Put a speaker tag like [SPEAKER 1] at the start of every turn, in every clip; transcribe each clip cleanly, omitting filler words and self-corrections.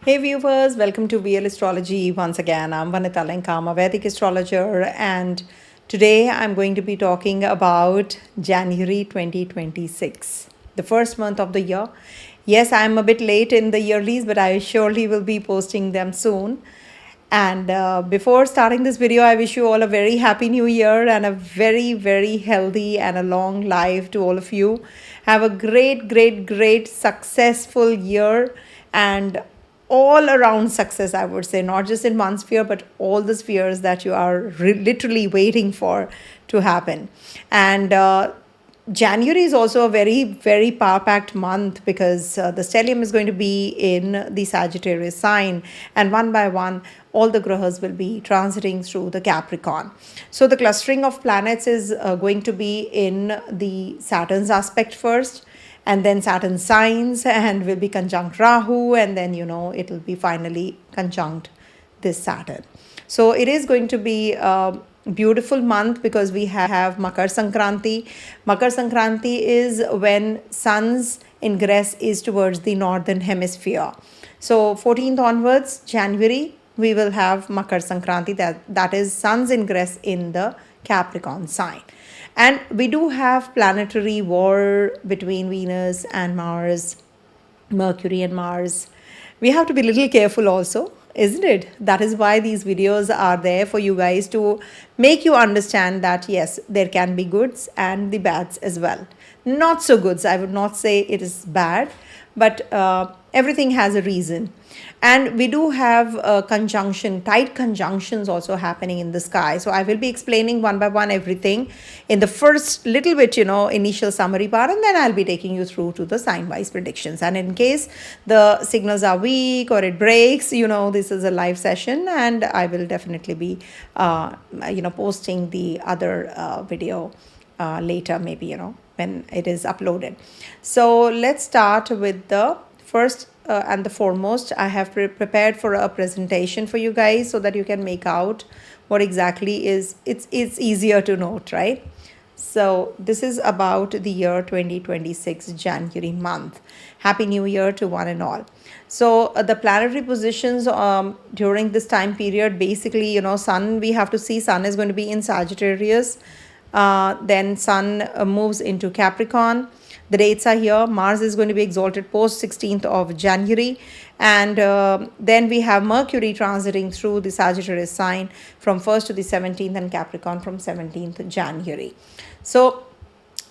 [SPEAKER 1] Hey viewers, welcome to VL Astrology. Once again, I'm Vanita Lenkam, a Vedic astrologer, and today I'm going to be talking about January 2026, the first month of the year. Yes, I'm a bit late in the yearlies, but I surely will be posting them soon. And before starting this video, I wish you all a very happy new year and a very, very healthy and a long life to all of you. Have a great, successful year and all around success, I would say, not just in one sphere, but all the spheres that you are literally waiting for to happen. And January is also a very power packed month because the stellium is going to be in the Sagittarius sign, and one by one, all the grahas will be transiting through the Capricorn. So, the clustering of planets is going to be in the Saturn's aspect first, and then Saturn signs and will be conjunct Rahu, and then it'll be finally conjunct this Saturn. So it is going to be a beautiful month because we have Makar Sankranti. Makar Sankranti is when sun's ingress is towards the northern hemisphere. So 14th onwards, January, we will have Makar Sankranti, that is sun's ingress in the Capricorn sign. And we do have planetary war between Venus and Mars, Mercury and Mars. We have to be a little careful also, isn't it? That is why these videos are there for you guys to make you understand that yes, there can be goods and the bads as well. Not so goods, I would not say it is bad, but everything has a reason. And we do have tight conjunctions also happening in the sky. So I will be explaining one by one everything in the first little bit, initial summary part, and then I'll be taking you through to the sign-wise predictions. And in case the signals are weak or it breaks, this is a live session, and I will definitely be, posting the other video later, maybe, when it is uploaded. So let's start with the first and the foremost. I have prepared for a presentation for you guys so that you can make out what exactly is. It's easier to note, right? So this is about the year 2026 January month. Happy New Year to one and all. So the planetary positions during this time period, basically, sun, we have to see sun is going to be in Sagittarius. Then sun moves into Capricorn. The dates are here. Mars is going to be exalted post 16th of January. And then we have Mercury transiting through the Sagittarius sign from 1st to the 17th, and Capricorn from 17th January. So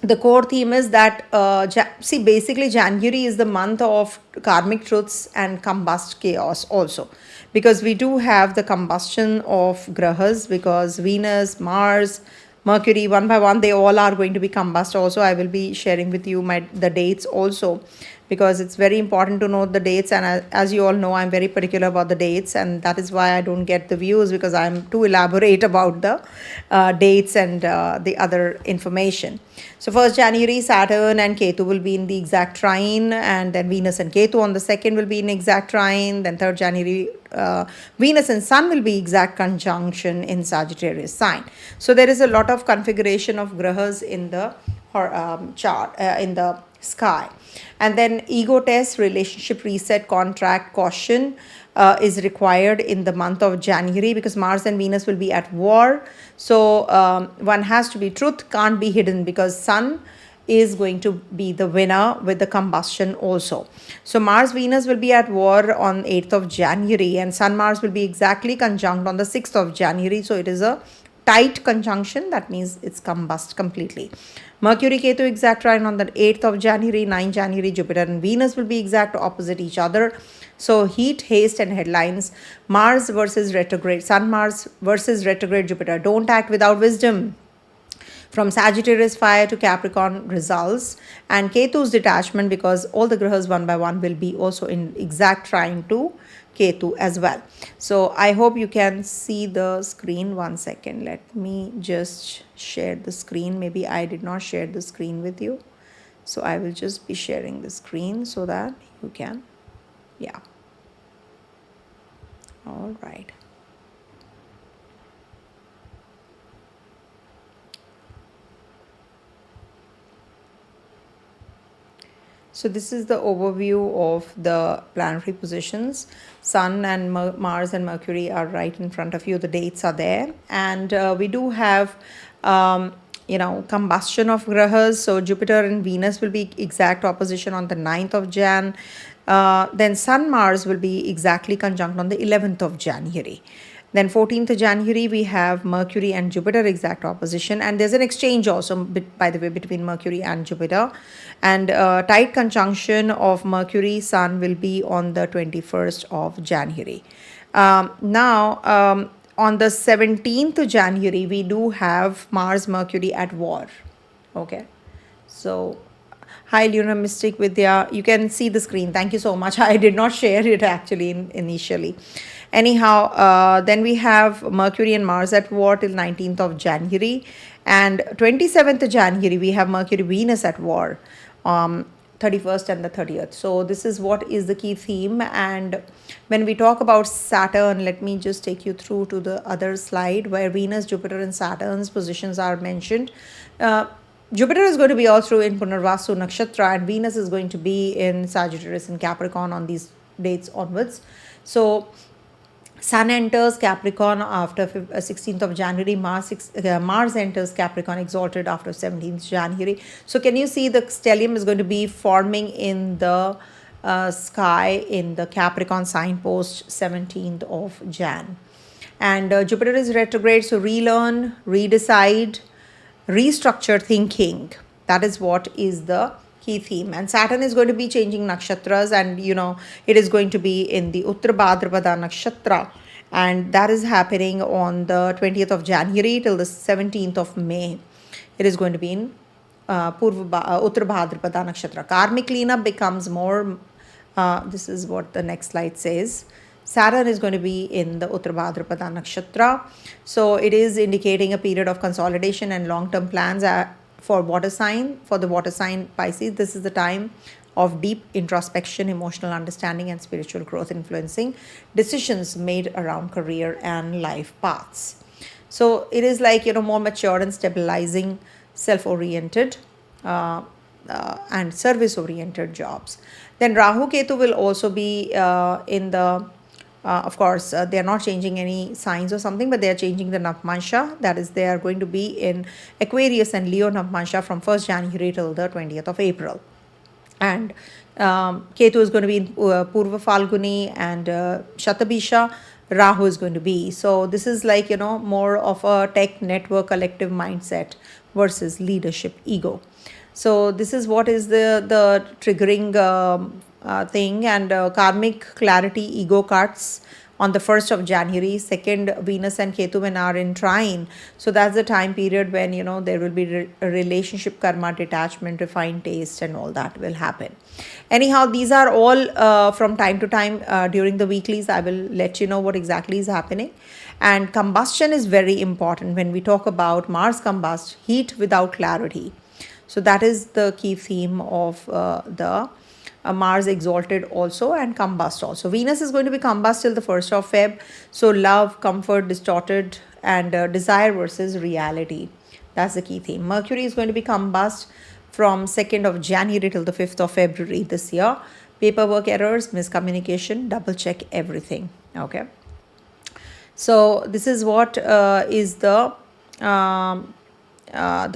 [SPEAKER 1] the core theme is that, basically January is the month of karmic truths and combust chaos also. Because we do have the combustion of grahas, because Venus, Mars, Mercury, one by one, they all are going to be combust also. I will be sharing with you the dates also, because it's very important to know the dates. And as you all know, I'm very particular about the dates, and that is why I don't get the views, because I'm too elaborate about the dates and the other information. So 1st January, Saturn and Ketu will be in the exact trine, and then Venus and Ketu on the 2nd will be in exact trine. Then 3rd January, Venus and Sun will be exact conjunction in Sagittarius sign. So there is a lot of configuration of grahas in the chart, in the sky. And then ego test, relationship reset, contract, caution is required in the month of January, because Mars and Venus will be at war. So one has to be, truth can't be hidden, because Sun is going to be the winner with the combustion also. So Mars Venus will be at war on 8th of January, and Sun Mars will be exactly conjunct on the 6th of January. So it is a tight conjunction. That means it's combust completely. Mercury Ketu exact trine on the 8th of January. 9th January, Jupiter and Venus will be exact opposite each other. So heat, haste and headlines. Mars versus retrograde, Sun Mars versus retrograde Jupiter. Don't act without wisdom. From Sagittarius fire to Capricorn results, and Ketu's detachment, because all the grahas one by one will be also in exact trine to Ketu as well. So I hope you can see the screen. One second, let me just share the screen. Maybe I did not share the screen with you, so I will just be sharing the screen so that you can, yeah. All right. So this is the overview of the planetary positions. Sun and Mars and Mercury are right in front of you. The dates are there. And we do have, combustion of grahas. So Jupiter and Venus will be exact opposition on the 9th of Jan. Then Sun Mars will be exactly conjunct on the 11th of January. Then 14th of January, we have Mercury and Jupiter exact opposition. And there's an exchange also, by the way, between Mercury and Jupiter. And tight conjunction of Mercury, Sun will be on the 21st of January. Now, on the 17th of January, we do have Mars, Mercury at war. Okay. So, hi, Lunar Mystic Vidya. You can see the screen. Thank you so much. I did not share it actually initially. Anyhow, then we have Mercury and Mars at war till 19th of January. And 27th of January, we have Mercury, Venus at war. 31st and the 30th. So this is what is the key theme. And when we talk about Saturn, let me just take you through to the other slide where Venus, Jupiter and Saturn's positions are mentioned. Jupiter is going to be all through in Punarvasu Nakshatra, and Venus is going to be in Sagittarius and Capricorn on these dates onwards. So Sun enters Capricorn after 16th of January. Mars enters Capricorn exalted after 17th January. So can you see the stellium is going to be forming in the sky in the Capricorn sign post 17th of Jan. And Jupiter is retrograde, so relearn, redecide, restructure thinking. That is what is the key theme. And Saturn is going to be changing nakshatras, and it is going to be in the Bhadrapada nakshatra, and that is happening on the 20th of January till the 17th of May. It is going to be in Bhadrapada nakshatra. Karmic cleanup becomes more, this is what the next slide says. Saturn is going to be in the Bhadrapada nakshatra. So it is indicating a period of consolidation and long-term plans for the water sign Pisces. This is the time of deep introspection, emotional understanding and spiritual growth, influencing decisions made around career and life paths. So it is like, more mature and stabilizing, self-oriented and service-oriented jobs. Then Rahu Ketu will also be in the of course, they are not changing any signs or something, but they are changing the Navmansha. That is, they are going to be in Aquarius and Leo Navmansha from 1st January till the 20th of April. And Ketu is going to be in Purva Falguni and Shatabisha. Rahu is going to be. So this is like, more of a tech network collective mindset versus leadership ego. So this is what is the triggering thing. And karmic clarity ego cuts on the 1st of January. 2nd, Venus and Ketu when are in trine. So that's the time period when, there will be a relationship karma, detachment, refined taste and all that will happen. Anyhow, these are all from time to time during the weeklies. I will let you know what exactly is happening. And combustion is very important when we talk about Mars combust, heat without clarity. So that is the key theme of the Mars exalted also and combust also. Venus is going to be combust till the 1st of Feb. So love, comfort, distorted and desire versus reality. That's the key theme. Mercury is going to be combust from 2nd of January till the 5th of February this year. Paperwork errors, miscommunication, double check everything. Okay. So this is what is the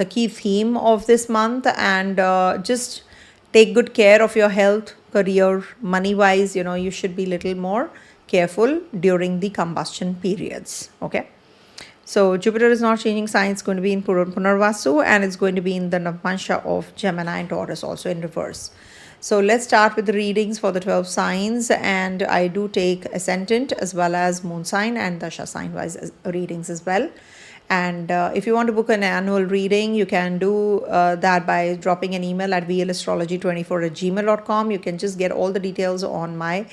[SPEAKER 1] key theme of this month. And just take good care of your health, career, money-wise. You should be a little more careful during the combustion periods. Okay. So Jupiter is not changing signs. It's going to be in Punarvasu and it's going to be in the Navmansha of Gemini and Taurus also in reverse. So let's start with the readings for the 12 signs. And I do take ascendant as well as moon sign and dasha sign-wise readings as well. And if you want to book an annual reading, you can do that by dropping an email at vlastrology24@gmail.com. You can just get all the details on my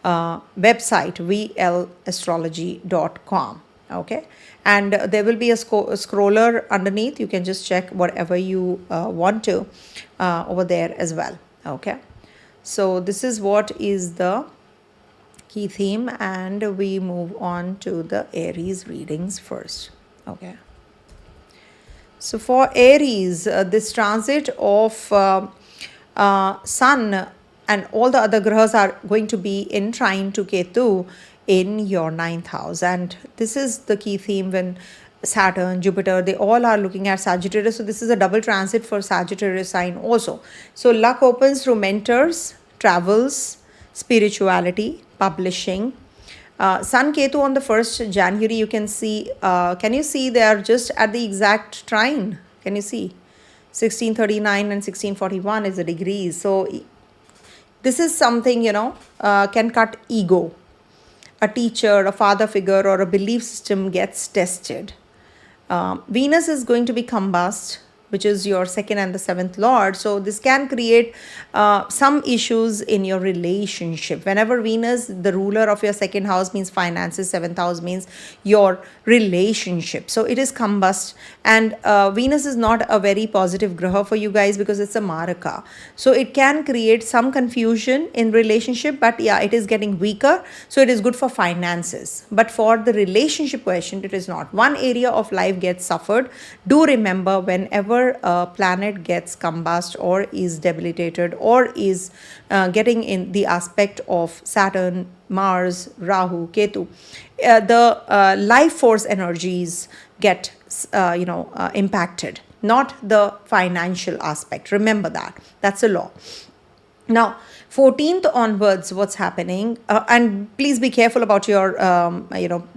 [SPEAKER 1] website, vlastrology.com. Okay. And there will be a scroller underneath. You can just check whatever you want to over there as well. Okay. So this is what is the key theme. And we move on to the Aries readings first. Okay. So for Aries, this transit of Sun and all the other grahas are going to be in trine to Ketu in your ninth house. And this is the key theme when Saturn, Jupiter, they all are looking at Sagittarius. So this is a double transit for Sagittarius sign also. So luck opens through mentors, travels, spirituality, publishing. Sun Ketu on the 1st January, you can see, can you see they are just at the exact trine? Can you see? 1639 and 1641 is the degrees. So this is something, can cut ego. A teacher, a father figure, or a belief system gets tested. Venus is going to be combust, which is your second and the seventh lord. So this can create some issues in your relationship. Whenever Venus, the ruler of your second house, means finances, seventh house means your relationship. So it is combust, and Venus is not a very positive graha for you guys because it's a maraka. So it can create some confusion in relationship, but yeah, it is getting weaker. So it is good for finances. But for the relationship question, it is not. One area of life gets suffered. Do remember, whenever a planet gets combust or is debilitated or is getting in the aspect of Saturn, Mars, Rahu, Ketu, the life force energies get impacted, not the financial aspect. Remember that. That's a law. Now, 14th onwards, what's happening? And please be careful about your,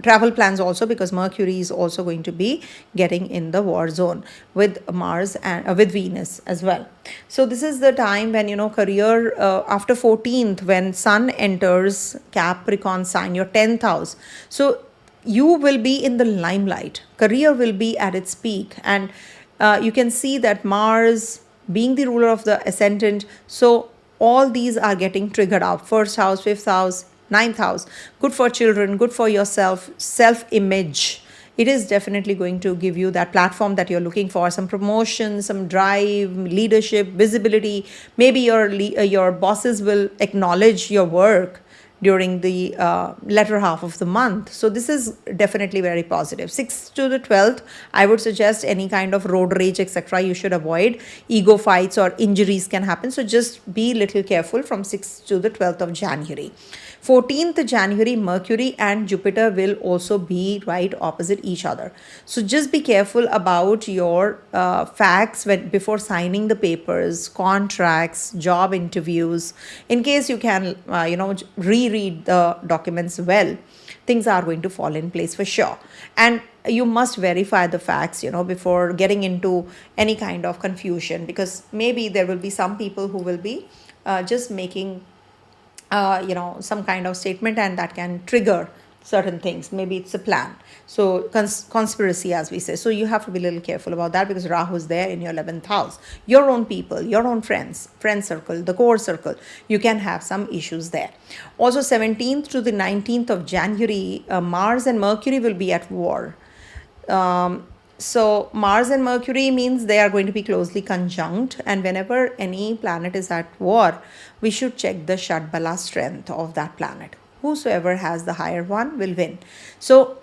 [SPEAKER 1] travel plans also, because Mercury is also going to be getting in the war zone with Mars and with Venus as well. So this is the time when, career, after 14th, when Sun enters Capricorn sign, your 10th house. So you will be in the limelight. Career will be at its peak. And you can see that Mars being the ruler of the ascendant, so all these are getting triggered up. First house, fifth house, ninth house. Good for children, good for yourself, self-image. It is definitely going to give you that platform that you're looking for. Some promotion, some drive, leadership, visibility. Maybe your bosses will acknowledge your work during the latter half of the month. So this is definitely very positive. 6th to the 12th, I would suggest any kind of road rage, etc. you should avoid. Ego fights or injuries can happen. So just be little careful from 6th to the 12th of January. 14th January, Mercury and Jupiter will also be right opposite each other. So just be careful about your facts before signing the papers, contracts, job interviews. In case you can, reread the documents well, things are going to fall in place for sure. And you must verify the facts, before getting into any kind of confusion, because maybe there will be some people who will be just making some kind of statement, and that can trigger certain things. Maybe it's a plan. So conspiracy, as we say. So you have to be a little careful about that, because Rahu is there in your 11th house. Your own people, your own friends, friend circle, the core circle, you can have some issues there. Also, 17th to the 19th of January, Mars and Mercury will be at war. So Mars and Mercury means they are going to be closely conjunct, and whenever any planet is at war, we should check the Shadbala strength of that planet. Whosoever has the higher one will win. So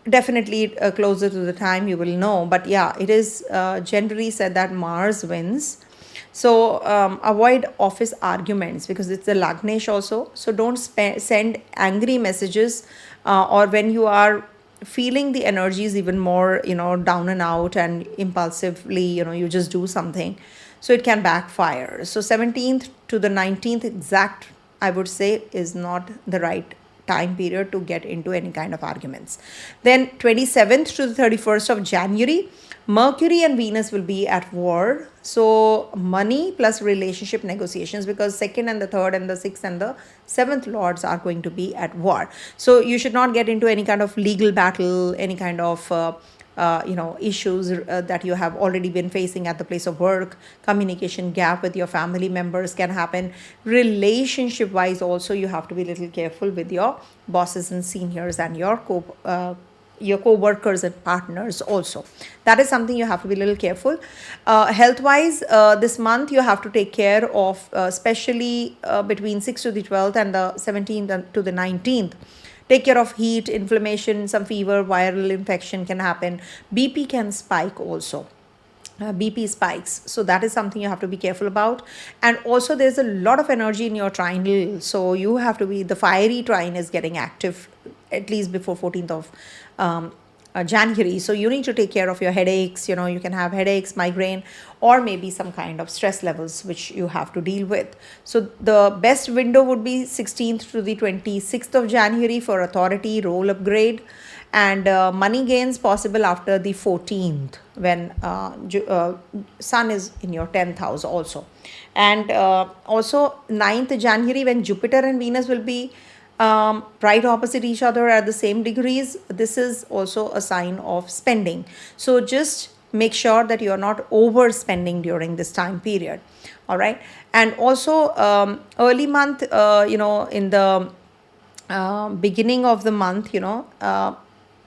[SPEAKER 1] definitely closer to the time you will know, but yeah, it is generally said that Mars wins. So avoid office arguments, because it's the Lagnesh also. So don't send angry messages or when you are feeling the energies even more, down and out and impulsively, you just do something. So it can backfire. So 17th to the 19th exact, I would say, is not the right time period to get into any kind of arguments. Then 27th to the 31st of January, Mercury and Venus will be at war. So money plus relationship negotiations, because second and the third and the sixth and the seventh lords are going to be at war. So you should not get into any kind of legal battle, any kind of issues that you have already been facing at the place of work. Communication gap with your family members can happen. Relationship wise also, you have to be a little careful with your bosses and seniors and your co-workers and partners also. That is something you have to be a little careful. Health wise, this month you have to take care of, especially between 6th to the 12th and the 17th to the 19th. Take care of heat, inflammation, some fever, viral infection can happen. BP can spike also. BP spikes. So that is something you have to be careful about. And also there's a lot of energy in your triangle. So you have to be, the fiery trine is getting active at least before 14th of January. So you need to take care of your headaches. You can have headaches, migraine, or maybe some kind of stress levels which you have to deal with. So the best window would be 16th to the 26th of January for authority, role upgrade, and money gains possible after the 14th when Sun is in your 10th house also. And also 9th January when Jupiter and Venus will be right opposite each other at the same degrees. This is also a sign of spending. So just make sure that you are not overspending during this time period. All right. And also early month, in the beginning of the month,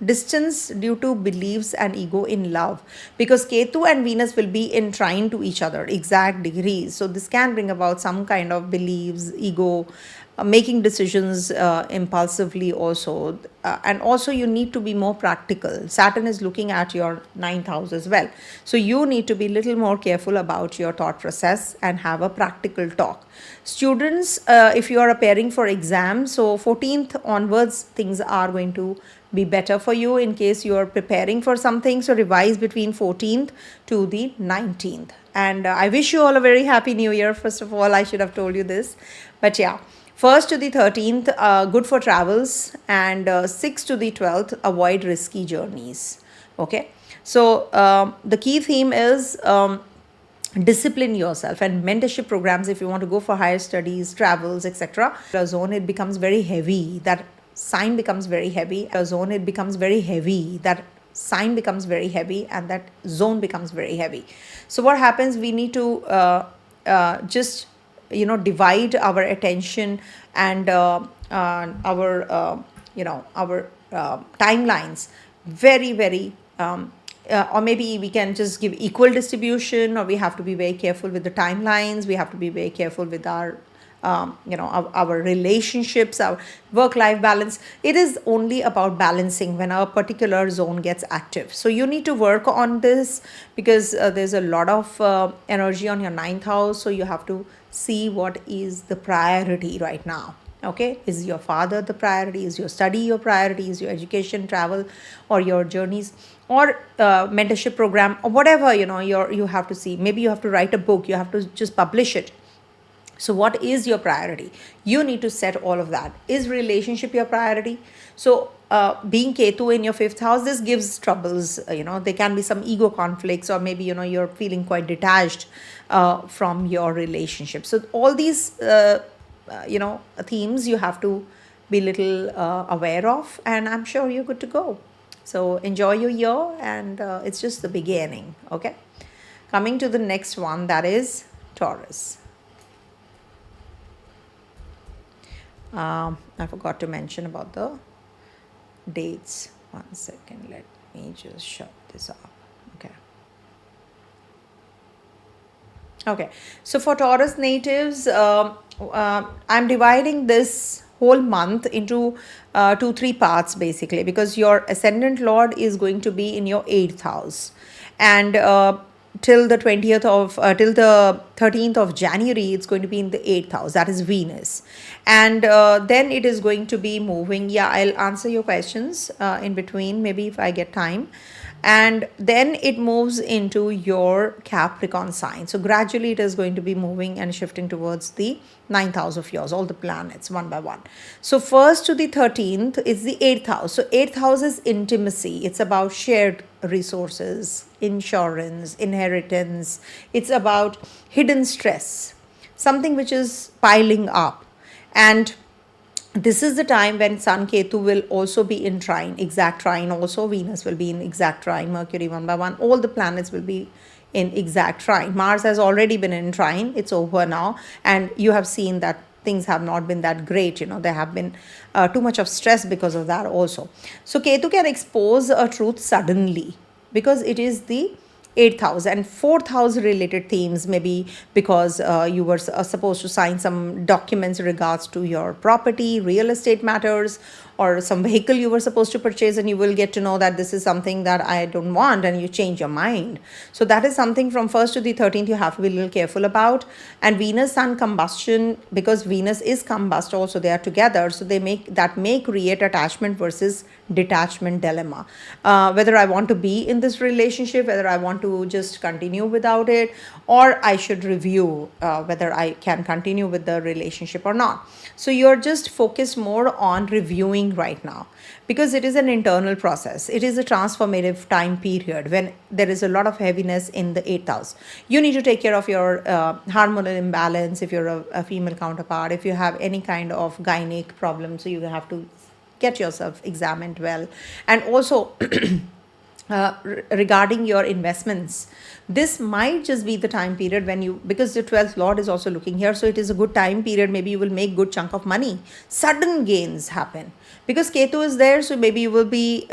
[SPEAKER 1] distance due to beliefs and ego in love, because Ketu and Venus will be in trine to each other, exact degrees. So this can bring about some kind of beliefs, ego, making decisions impulsively also. And also you need to be more practical. Saturn is looking at your 9th house as well. So you need to be a little more careful about your thought process and have a practical talk. Students, if you are preparing for exams, so 14th onwards, things are going to be better for you in case you are preparing for something. So revise between 14th to the 19th. And I wish you all a very happy new year. First of all, I should have told you this. But yeah, 1st to the 13th, good for travels. And 6th to the 12th, avoid risky journeys. Okay. So the key theme is discipline yourself, and mentorship programs if you want to go for higher studies, travels, etc. Zone, it becomes very heavy. That sign becomes very heavy. Zone, it becomes very heavy. That sign becomes very heavy, and that zone becomes very heavy. So what happens? We need to just divide our attention and our timelines very, very. Or maybe we can just give equal distribution, or we have to be very careful with the timelines. We have to be very careful with our our relationships, our work-life balance. It is only about balancing when a particular zone gets active. So you need to work on this, because there's a lot of energy on your 9th house. So you have to see what is the priority right now. Okay, is your father the priority? Is your study your priority? Is your education, travel, or your journeys, or mentorship program, or whatever you have to see. Maybe you have to write a book. You have to just publish it. So what is your priority? You need to set all of that. Is relationship your priority? So being Ketu in your 5th house, this gives troubles. There can be some ego conflicts, or maybe you're feeling quite detached from your relationship. So all these themes you have to be little aware of, and I'm sure you're good to go. So enjoy your year, and it's just the beginning. Okay, coming to the next one, that is Taurus. I forgot to mention about the dates. 1 second, let me just shut this up. Okay, so for Taurus natives, I'm dividing this whole month into 2-3 parts basically, because your ascendant lord is going to be in your 8th house, and till the 13th of January, it's going to be in the 8th house, that is Venus. And then it is going to be moving. Yeah, I'll answer your questions in between, maybe if I get time. And then it moves into your Capricorn sign. So gradually it is going to be moving and shifting towards the 9th house of yours, all the planets one by one. So 1st to the 13th is the 8th house. So 8th house is intimacy. It's about shared resources, insurance, inheritance. It's about hidden stress, something which is piling up. And this is the time when Sun Ketu will also be in trine, exact trine. Also Venus will be in exact trine, Mercury one by one. All the planets will be in exact trine. Mars has already been in trine. It's over now. And you have seen that things have not been that great. There have been too much of stress because of that also. So Ketu can expose a truth suddenly, because it is the 8th house and 4th house related themes, maybe because you were supposed to sign some documents in regards to your property, real estate matters, or some vehicle you were supposed to purchase, and you will get to know that this is something that I don't want, and you change your mind. So that is something from 1st to the 13th you have to be a little careful about. And Venus Sun combustion, because Venus is combust also, they are together, so may create attachment versus detachment dilemma. Whether I want to be in this relationship, whether I want to just continue without it, or I should review whether I can continue with the relationship or not. So you're just focused more on reviewing right now, because it is an internal process. It is a transformative time period when there is a lot of heaviness in the 8th house. You need to take care of your hormonal imbalance if you're a female counterpart, if you have any kind of gynec problem, so you have to get yourself examined well. And also regarding your investments, this might just be the time period when you, because the 12th lord is also looking here, so it is a good time period. Maybe you will make good chunk of money, sudden gains happen because Ketu is there. So maybe you will be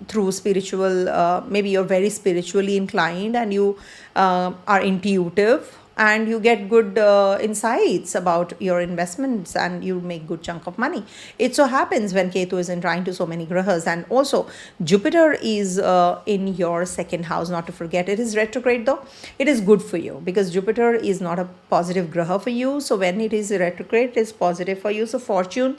[SPEAKER 1] through spiritual, maybe you're very spiritually inclined, and you are intuitive, and you get good insights about your investments, and you make good chunk of money. It so happens when Ketu is in trine to so many grahas. And also Jupiter is in your second house, not to forget. It is retrograde though. It is good for you because Jupiter is not a positive graha for you. So when it is retrograde, it is positive for you. So fortune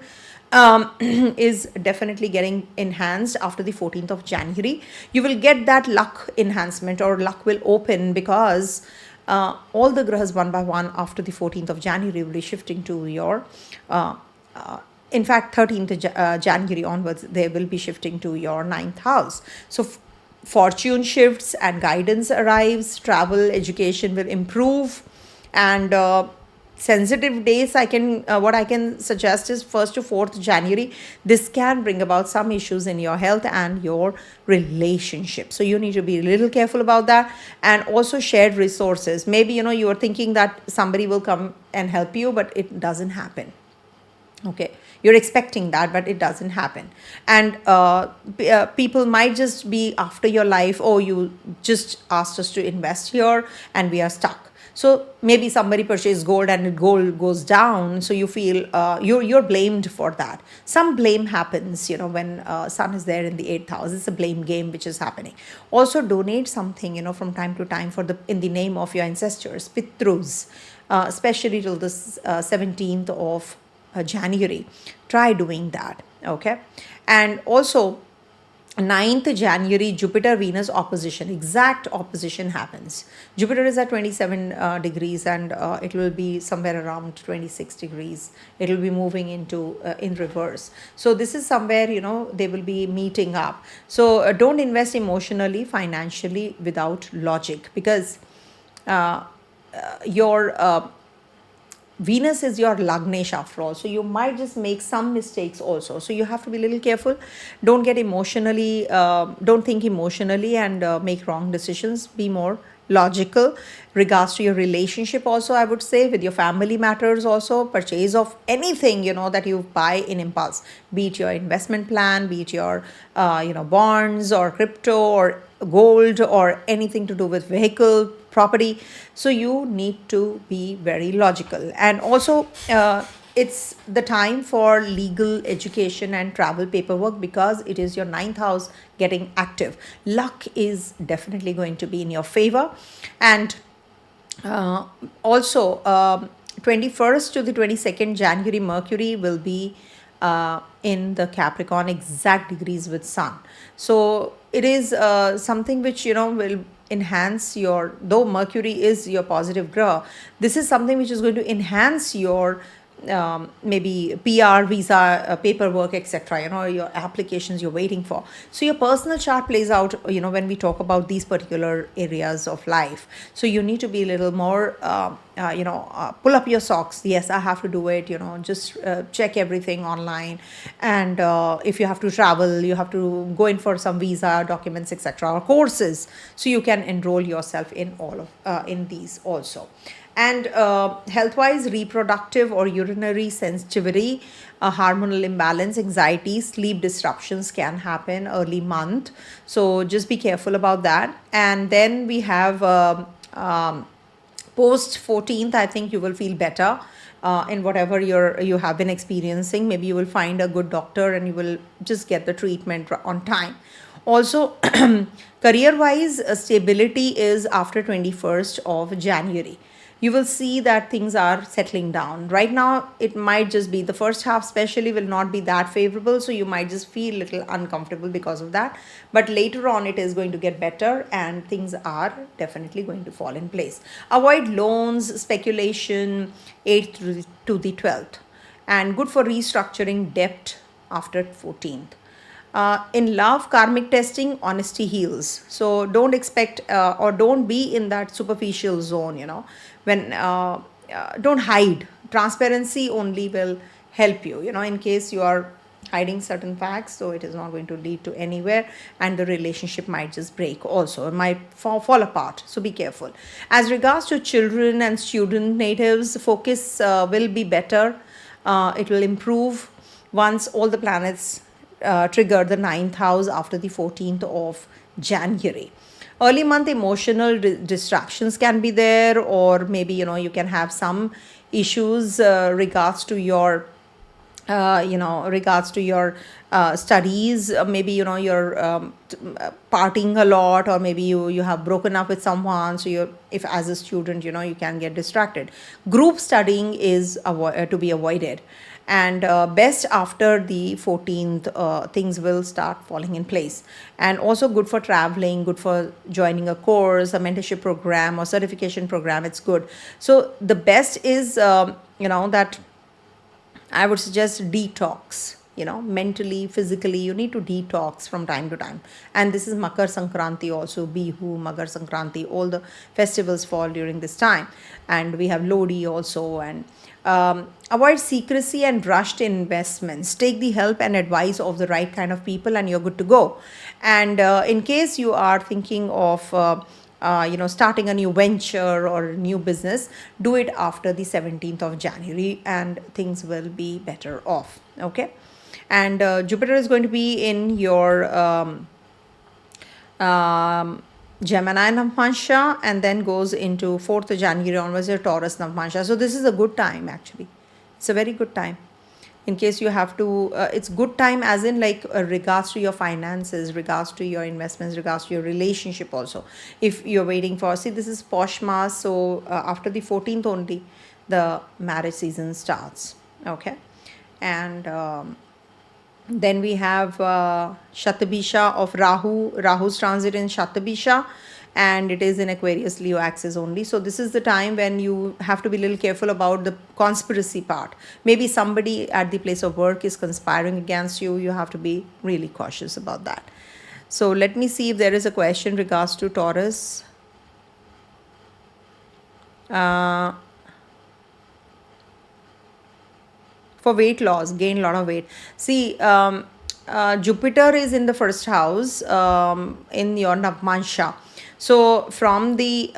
[SPEAKER 1] is definitely getting enhanced after the 14th of January. You will get that luck enhancement, or luck will open, because all the grahas one by one after the 14th of January will be shifting to your, in fact 13th January onwards, they will be shifting to your 9th house. So fortune shifts and guidance arrives, travel, education will improve, and sensitive days, I can what I can suggest is 1st to 4th January. This can bring about some issues in your health and your relationship, so you need to be a little careful about that. And also shared resources, maybe you are thinking that somebody will come and help you, but it doesn't happen. Okay, you're expecting that, but it doesn't happen. And people might just be after your life. Oh, you just asked us to invest here and we are stuck. So maybe somebody purchased gold and gold goes down, so you feel you're blamed for that. Some blame happens, when sun is there in the 8th house. It's a blame game which is happening. Also donate something, from time to time in the name of your ancestors, pitrus, especially till the 17th of January. Try doing that, okay? And also 9th January, Jupiter Venus opposition, exact opposition happens. Jupiter is at 27 degrees, and it will be somewhere around 26 degrees. It will be moving into in reverse. So this is somewhere, they will be meeting up. So don't invest emotionally, financially without logic, because your Venus is your Lagnesh after all, so you might just make some mistakes also. So you have to be a little careful. Don't get emotionally, don't think emotionally and make wrong decisions. Be more logical. Regards to your relationship also, I would say, with your family matters also, purchase of anything, that you buy in impulse, be it your investment plan, be it your, bonds or crypto or gold or anything to do with vehicle, property. So you need to be very logical. And also it's the time for legal education and travel paperwork, because it is your 9th house getting active. Luck is definitely going to be in your favor. And also 21st to the 22nd January, Mercury will be in the Capricorn, exact degrees with sun. So it is something which will enhance your, though Mercury is your positive graha, this is something which is going to enhance your maybe PR, visa, paperwork, etc., your applications you're waiting for. So your personal chart plays out, when we talk about these particular areas of life. So you need to be a little more, pull up your socks. Yes, I have to do it, just check everything online. And if you have to travel, you have to go in for some visa documents, etc., or courses. So you can enroll yourself in all of in these also. And health-wise, reproductive or urinary sensitivity, hormonal imbalance, anxiety, sleep disruptions can happen early month. So just be careful about that. And then we have post 14th, I think you will feel better. in whatever you have been experiencing. Maybe you will find a good doctor and you will just get the treatment on time. Also, career wise, stability is after 21st of January. You will see that things are settling down. Right now, it might just be the first half, especially, will not be that favorable. So you might just feel a little uncomfortable because of that. But later on, it is going to get better and things are definitely going to fall in place. Avoid loans, speculation, 8th to the 12th. And good for restructuring debt after 14th. In love, karmic testing, honesty heals. So don't expect or don't be in that superficial zone, when don't hide. Transparency only will help you, in case you are hiding certain facts, so it is not going to lead to anywhere, and the relationship might just break also, it might fall apart, so be careful. As regards to children and student natives, focus will be better. It will improve once all the planets trigger the 9th house after the 14th of January. Early month emotional distractions can be there, or maybe you can have some issues regards to your studies. Maybe you're partying a lot, or maybe you have broken up with someone, so if as a student you can get distracted. Group studying is to be avoided, and best after the 14th, things will start falling in place. And also good for traveling, good for joining a course, a mentorship program or certification program. It's good. So the best is that I would suggest detox, mentally, physically. You need to detox from time to time. And this is Makar Sankranti also, Bihu, Makar Sankranti, all the festivals fall during this time. And we have Lodi also. And avoid secrecy and rushed investments. Take the help and advice of the right kind of people and you're good to go. And in case you are thinking of starting a new venture or a new business, do it after the 17th of January and things will be better off. Okay. And Jupiter is going to be in your Gemini Navmansha, and then goes into 4th of January onwards your Taurus Navmansha. So this is a good time actually. It's a very good time. In case you have to, it's good time as in like regards to your finances, regards to your investments, regards to your relationship also. If you're waiting for, see, this is Posh Mass, so after the 14th only, the marriage season starts. Okay. And then we have Shatabisha of Rahu. Rahu's transit in Shatabisha, and it is in Aquarius Leo axis only. So this is the time when you have to be a little careful about the conspiracy part. Maybe somebody at the place of work is conspiring against you. You have to be really cautious about that. So let me see if there is a question regards to Taurus. For weight loss, gain a lot of weight. See, Jupiter is in the first house in your Navmansha. So from the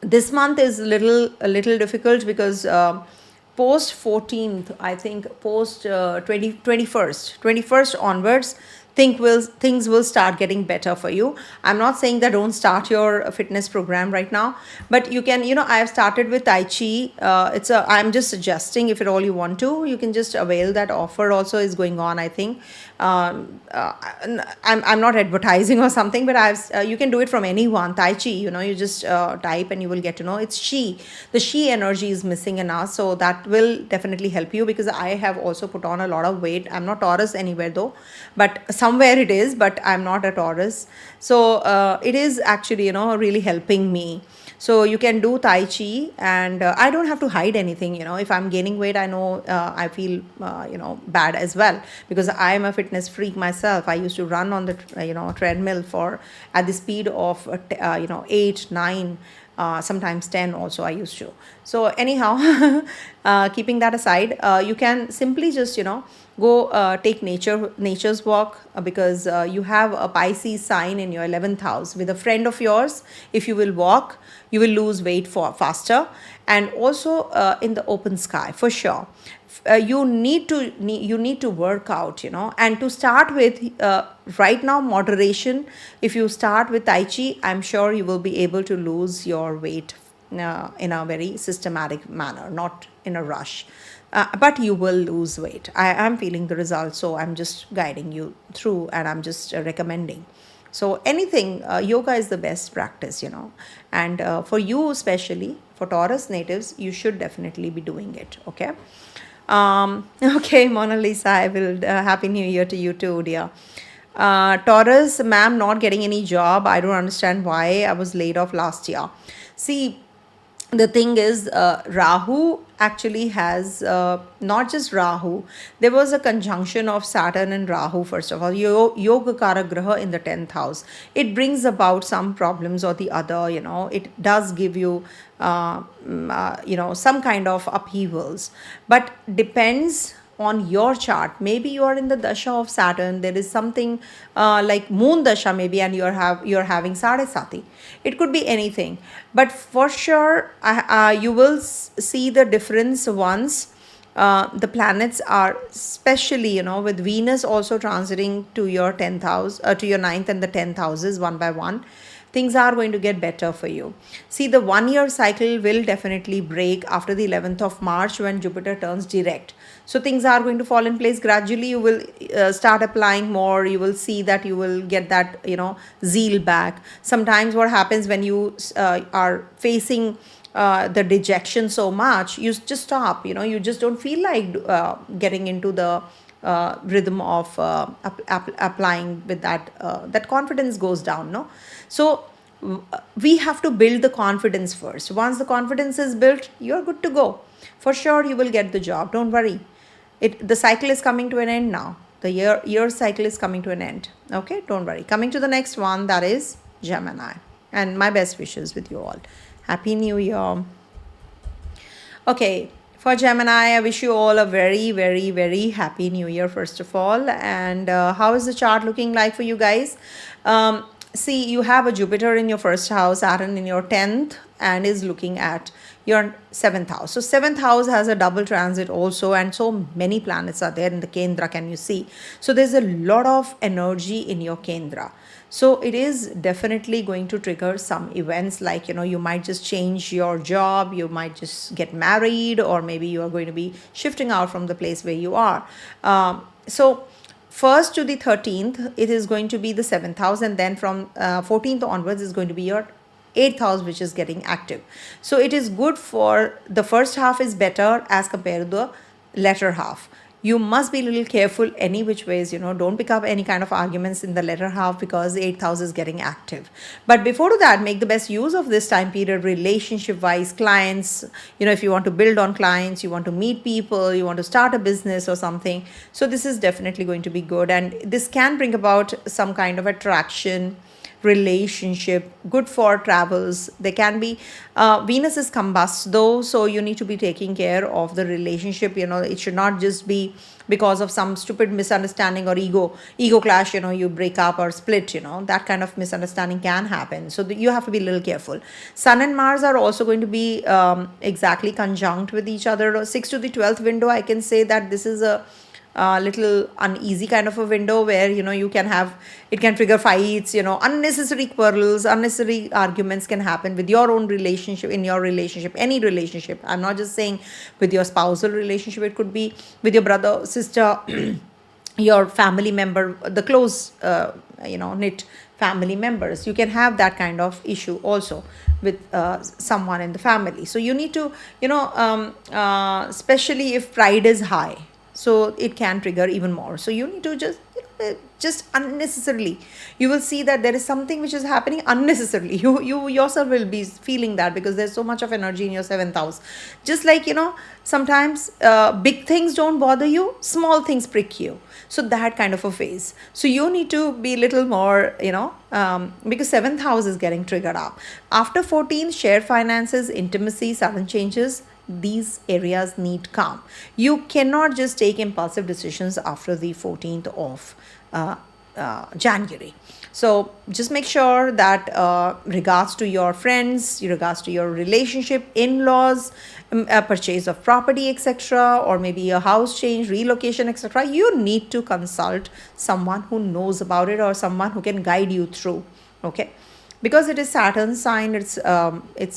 [SPEAKER 1] this month is a little difficult because post 14th, I think post 21st onwards, things will start getting better for you. I'm not saying that don't start your fitness program right now, but you can, I have started with Tai Chi. I'm just suggesting, if at all you want to, you can just avail that offer. Also is going on, I think. I'm not advertising or something, but you can do it from anyone. Tai Chi, you just type and you will get to know. It's Shi. The Shi energy is missing in us, so that will definitely help you, because I have also put on a lot of weight. I'm not Taurus anywhere though, but somewhere it is, but I'm not a Taurus. So it is actually, really helping me. So you can do Tai Chi, and I don't have to hide anything. If I'm gaining weight, I know I feel, bad as well, because I'm a fitness freak myself. I used to run on the, treadmill at the speed of, 8, 9, sometimes 10 also I used to. So anyhow, keeping that aside, you can simply just, go take nature's walk, because you have a Pisces sign in your 11th house with a friend of yours. If you will walk, you will lose weight faster, and also in the open sky for sure. You need to work out, and to start with, right now, moderation. If you start with Tai Chi, I'm sure you will be able to lose your weight in a very systematic manner, not in a rush. But you will lose weight. I am feeling the results, so I'm just guiding you through, and I'm just recommending. So anything, yoga is the best practice, and for you, especially for Taurus natives, you should definitely be doing it. Okay. Okay, Mona Lisa, I will, Happy New Year to you too, dear. Taurus, ma'am, not getting any job. I don't understand why I was laid off last year. See, the thing is, Rahu actually has, not just Rahu, there was a conjunction of Saturn and Rahu. First of all, Yogakara Graha in the 10th house, it brings about some problems or the other. It does give you some kind of upheavals, but depends on your chart. Maybe you are in the dasha of Saturn. There is something like moon dasha maybe, and you're having Sadesati. It could be anything, but for sure you will see the difference once the planets are, especially with Venus also transiting to your 10th house, to your 9th and the 10th houses one by one. Things are going to get better for you. See, the 1 year cycle will definitely break after the 11th of March when Jupiter turns direct. So things are going to fall in place gradually. You will start applying more. You will see that you will get that, zeal back. Sometimes what happens when you are facing the dejection so much, you just stop, you just don't feel like getting into the rhythm of applying with that. That confidence goes down, no? So we have to build the confidence first. Once the confidence is built, you're good to go. For sure, you will get the job. Don't worry. The cycle is coming to an end now. The year cycle is coming to an end. Okay, don't worry. Coming to the next one, that is Gemini. And my best wishes with you all. Happy New Year. Okay, for Gemini, I wish you all a very, very, very happy New Year, first of all. And how is the chart looking like for you guys? See, you have a Jupiter in your first house, Saturn in your 10th, and is looking at your 7th house. So 7th house has a double transit also, and so many planets are there in the Kendra, can you see? So there's a lot of energy in your Kendra. So it is definitely going to trigger some events like, you might just change your job, you might just get married, or maybe you are going to be shifting out from the place where you are. So 1st to the 13th, it is going to be the 7th house, and then from 14th onwards is going to be your 8th house, which is getting active. So it is good for the first half is better as compared to the latter half. You must be a little careful any which ways, don't pick up any kind of arguments in the latter half because the 8th house is getting active. But before that, make the best use of this time period, relationship wise, clients, if you want to build on clients, you want to meet people, you want to start a business or something. So this is definitely going to be good, and this can bring about some kind of attraction, relationship, good for travels. There can be Venus is combust though, so you need to be taking care of the relationship. It should not just be because of some stupid misunderstanding or ego clash, you break up or split. That kind of misunderstanding can happen, so you have to be a little careful. Sun and Mars are also going to be exactly conjunct with each other. 6th to the 12th window, I can say that this is a little uneasy kind of a window where you can have, it can trigger fights, unnecessary quarrels, unnecessary arguments can happen with your own relationship, in your relationship, any relationship. I'm not just saying with your spousal relationship, it could be with your brother, sister, your family member, the close knit family members. You can have that kind of issue also with someone in the family. So you need to especially if pride is high, so it can trigger even more. So you need to just unnecessarily, you will see that there is something which is happening unnecessarily. You yourself will be feeling that because there's so much of energy in your 7th house. Just like sometimes big things don't bother you, small things prick you. So that kind of a phase. So you need to be a little more, because 7th house is getting triggered up. After 14th, share finances, intimacy, sudden changes, these areas need calm. You cannot just take impulsive decisions after the 14th of January. So just make sure that regards to your friends, regards to your relationship, in-laws, purchase of property, etc., or maybe a house change, relocation, etc., you need to consult someone who knows about it or someone who can guide you through. Okay, because it is Saturn sign, it's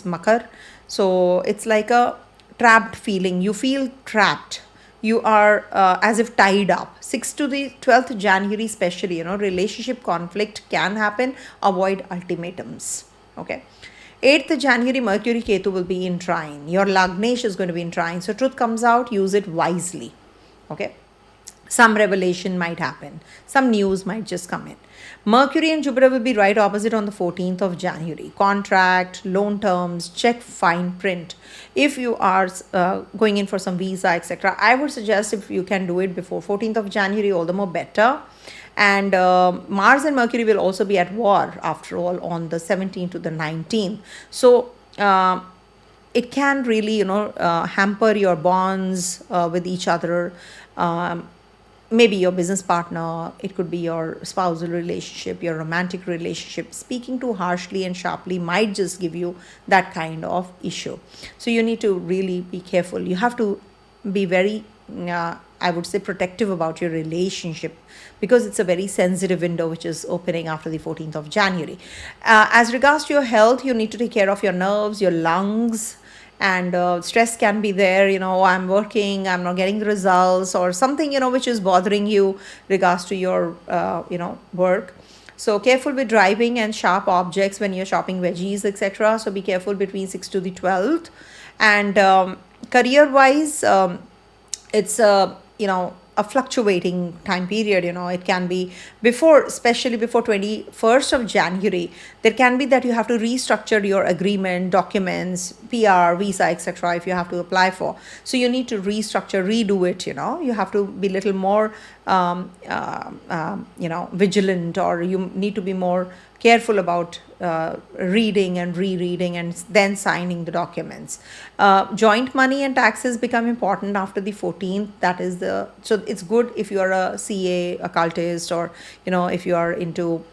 [SPEAKER 1] Makar. So it's like a trapped feeling. You feel trapped. You are as if tied up. 6th to the 12th January, especially, relationship conflict can happen. Avoid ultimatums. Okay. 8th January, Mercury Ketu will be in trine. Your Lagnesh is going to be in trine. So truth comes out, use it wisely. Okay. Some revelation might happen. Some news might just come in. Mercury and Jupiter will be right opposite on the 14th of January. Contract, loan terms, check fine print. If you are going in for some visa, etc., I would suggest if you can do it before 14th of January, all the more better. And Mars and Mercury will also be at war, after all, on the 17th to the 19th. So it can really, hamper your bonds with each other. Maybe your business partner, it could be your spousal relationship, your romantic relationship. Speaking too harshly and sharply might just give you that kind of issue. So you need to really be careful. You have to be very, I would say, protective about your relationship, because it's a very sensitive window which is opening after the 14th of January. As regards to your health, you need to take care of your nerves, your lungs, and stress can be there. I'm working, I'm not getting the results, or something, which is bothering you regards to your work. So careful with driving and sharp objects when you're shopping veggies, etc. So be careful between 6th to the 12th. And career wise, it's a fluctuating time period. It can be before, especially before 21st of January, there can be that you have to restructure your agreement, documents, PR, visa, etc., if you have to apply for. So you need to restructure, redo it. You have to be a little more vigilant, or you need to be more careful about reading and rereading and then signing the documents. Joint money and taxes become important after the 14th. So it's good if you are a CA, occultist, or if you are into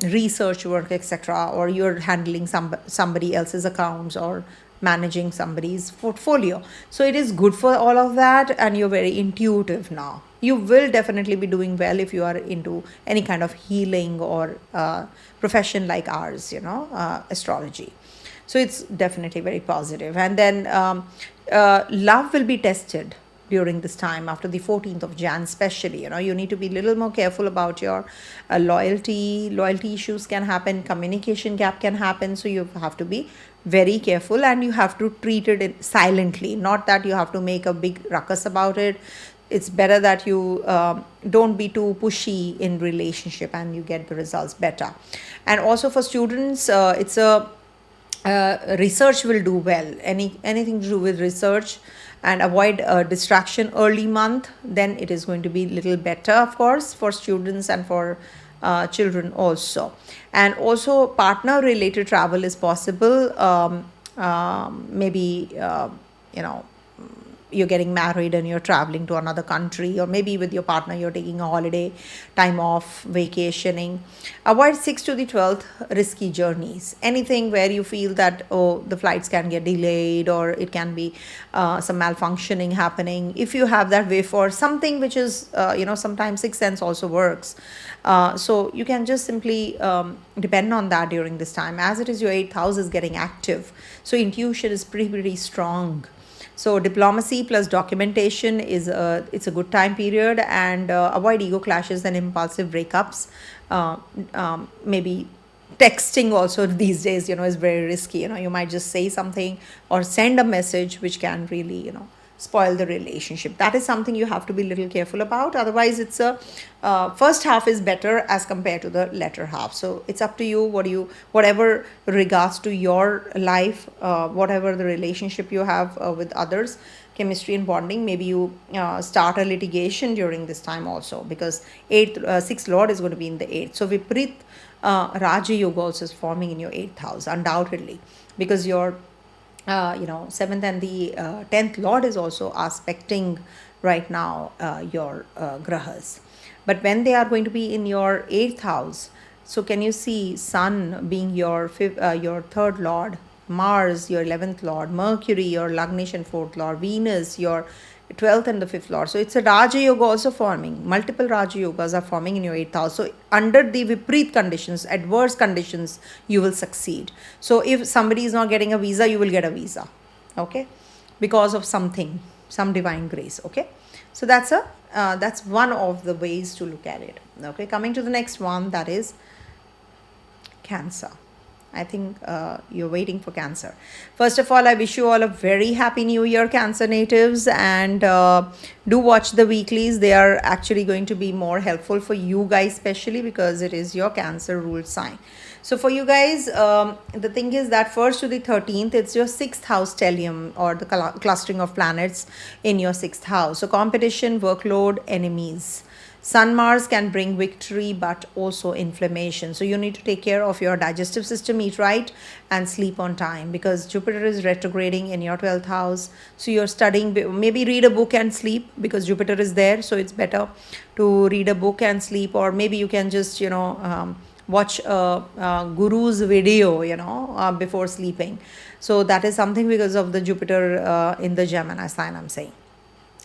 [SPEAKER 1] research work, etc., or you're handling somebody else's accounts or managing somebody's portfolio. So it is good for all of that, and you're very intuitive now. You will definitely be doing well if you are into any kind of healing or profession like ours, astrology. So it's definitely very positive. And then love will be tested during this time after the 14th of Jan, especially. You need to be a little more careful about your loyalty issues can happen, communication gap can happen. So you have to be very careful, and you have to treat it silently, not that you have to make a big ruckus about it. It's better that you don't be too pushy in relationship, and you get the results better. And also for students, it's a research will do well. Anything to do with research, and avoid distraction early month, then it is going to be little better, of course, for students and for children also. And also partner related travel is possible. Maybe you're getting married and you're traveling to another country, or maybe with your partner you're taking a holiday, time off, vacationing. Avoid 6th to the 12th risky journeys. Anything where you feel that, the flights can get delayed, or it can be some malfunctioning happening. If you have that way for something which is, sometimes sixth sense also works. So you can just simply depend on that during this time, as it is your 8th house is getting active. So intuition is pretty strong. So diplomacy plus documentation it's a good time period, and avoid ego clashes and impulsive breakups. Maybe texting also these days, is very risky. You might just say something or send a message which can really, spoil the relationship. That is something you have to be a little careful about. Otherwise, it's first half is better as compared to the latter half. So it's up to you. Whatever regards to your life, whatever the relationship you have with others, chemistry and bonding, maybe you start a litigation during this time also, because 6th lord is going to be in the 8th. So Viprit Raja Yoga also is forming in your 8th house, undoubtedly, because your 7th and the 10th lord is also aspecting right now your grahas. But when they are going to be in your 8th house, so can you see sun being your 3rd lord, Mars, your 11th lord, Mercury, your Lagnish and 4th lord, Venus, your 12th and the 5th lord. So it's a Raja Yoga also forming. Multiple Raja Yogas are forming in your 8th house. So under the Vipreet conditions, adverse conditions, you will succeed. So if somebody is not getting a visa, you will get a visa. Okay? Because of something, some divine grace. Okay? So that's one of the ways to look at it. Okay? Coming to the next one, that is Cancer. I think you're waiting for Cancer. First of all, I wish you all a very happy new year, Cancer natives, and do watch the weeklies. They are actually going to be more helpful for you guys, especially because it is your Cancer ruled sign. So for you guys, the thing is that 1st to the 13th, it's your 6th house stellium, or the clustering of planets in your 6th house. So competition, workload, enemies. Sun Mars can bring victory but also inflammation. So you need to take care of your digestive system, eat right and sleep on time, because Jupiter is retrograding in your 12th house. So you're studying, maybe read a book and sleep, because Jupiter is there. So it's better to read a book and sleep, or maybe you can just, watch a guru's video, before sleeping. So that is something because of the Jupiter in the Gemini sign, I'm saying.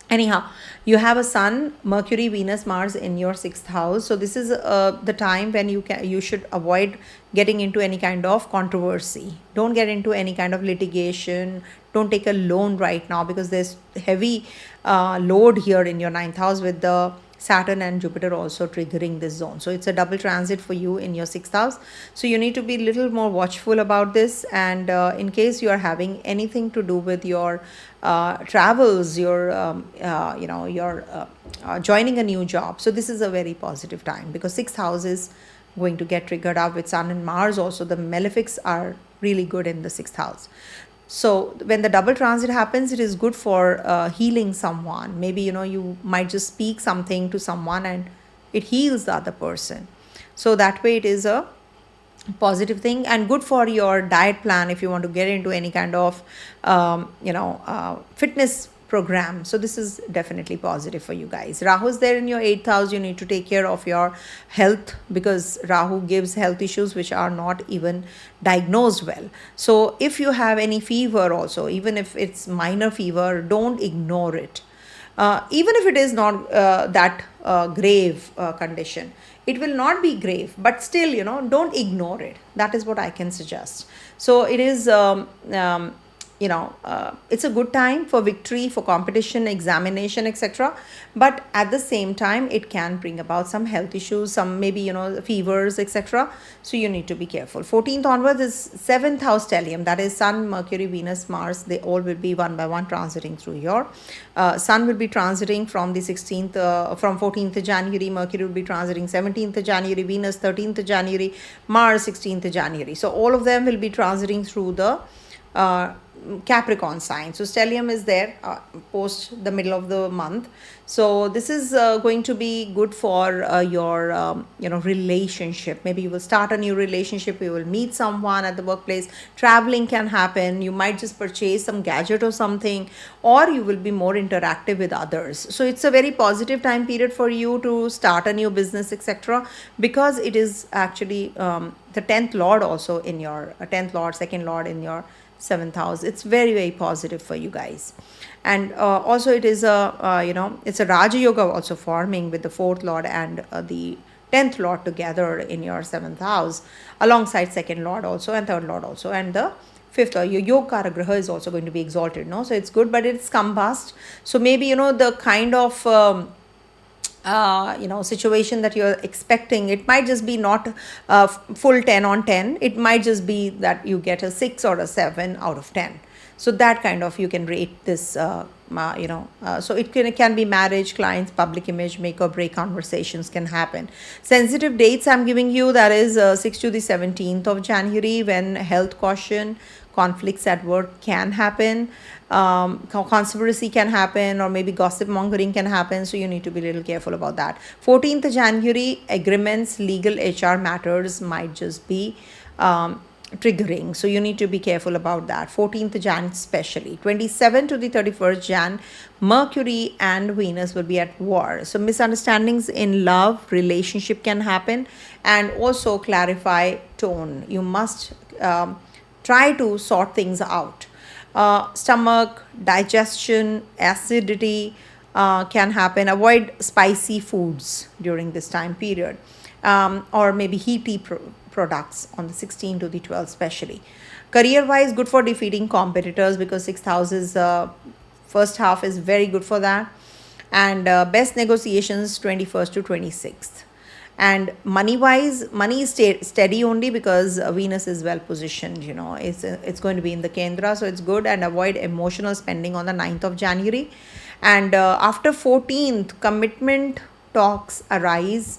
[SPEAKER 1] Anyhow, you have a Sun, Mercury, Venus, Mars in your 6th house. So this is the time when you should avoid getting into any kind of controversy. Don't get into any kind of litigation. Don't take a loan right now, because there's heavy load here in your 9th house with the Saturn and Jupiter also triggering this zone. So it's a double transit for you in your 6th house. So you need to be a little more watchful about this. And in case you are having anything to do with your travels, your joining a new job. So this is a very positive time, because 6th house is going to get triggered out with Sun and Mars. Also, the malefics are really good in the 6th house. So when the double transit happens, it is good for healing someone. Maybe, you might just speak something to someone and it heals the other person. So that way it is a positive thing, and good for your diet plan if you want to get into any kind of, fitness program. So this is definitely positive for you guys. Rahu is there in your 8th house. You need to take care of your health, because Rahu gives health issues which are not even diagnosed well. So if you have any fever also, even if it's minor fever, don't ignore it. Even if it is not that grave condition, it will not be grave, but still, don't ignore it. That is what I can suggest. So it is it's a good time for victory, for competition, examination, etc. But at the same time, it can bring about some health issues, some maybe, fevers, etc. So you need to be careful. 14th onwards is 7th house stellium. That is Sun, Mercury, Venus, Mars. They all will be one by one transiting through your. Sun will be transiting from the 16th, from 14th January. Mercury will be transiting 17th January. Venus 13th January. Mars 16th January. So all of them will be transiting through the Capricorn sign. So stellium is there post the middle of the month. So this is going to be good for your relationship. Maybe you will start a new relationship, you will meet someone at the workplace, traveling can happen, you might just purchase some gadget or something, or you will be more interactive with others. So it's a very positive time period for you to start a new business, etc., because it is actually the 10th lord also in your 10th lord, 2nd lord in your 7th house. It's very, very positive for you guys. And also it is it's a Raja Yoga also forming with the 4th lord and the 10th lord together in your 7th house, alongside 2nd lord also and 3rd lord also, and the 5th lord. Your Yoga Graha is also going to be exalted, no? So it's good, but it's combust. So maybe, the kind of situation that you're expecting, it might just be not full 10 on 10. It might just be that you get a 6 or a 7 out of 10. So that kind of, you can rate this, so it can be marriage, clients, public image, make or break conversations can happen. Sensitive dates I'm giving you, that is 6 to the 17th of January, when health caution, conflicts at work can happen, conspiracy can happen, or maybe gossip mongering can happen. So you need to be a little careful about that. 14th January, agreements, legal HR matters might just be triggering. So you need to be careful about that. 14th Jan especially. 27 to the 31st Jan, Mercury and Venus will be at war. So misunderstandings in love, relationship can happen. And also clarify tone. You must try to sort things out. Stomach, digestion, acidity can happen. Avoid spicy foods during this time period, or maybe heaty products on the 16th to the 12th especially. Career wise, good for defeating competitors, because sixth house is first half is very good for that. And best negotiations 21st to 26th. And money wise, money is steady only because Venus is well positioned, it's going to be in the Kendra, so it's good. And avoid emotional spending on the 9th of January. And after 14th, commitment talks arise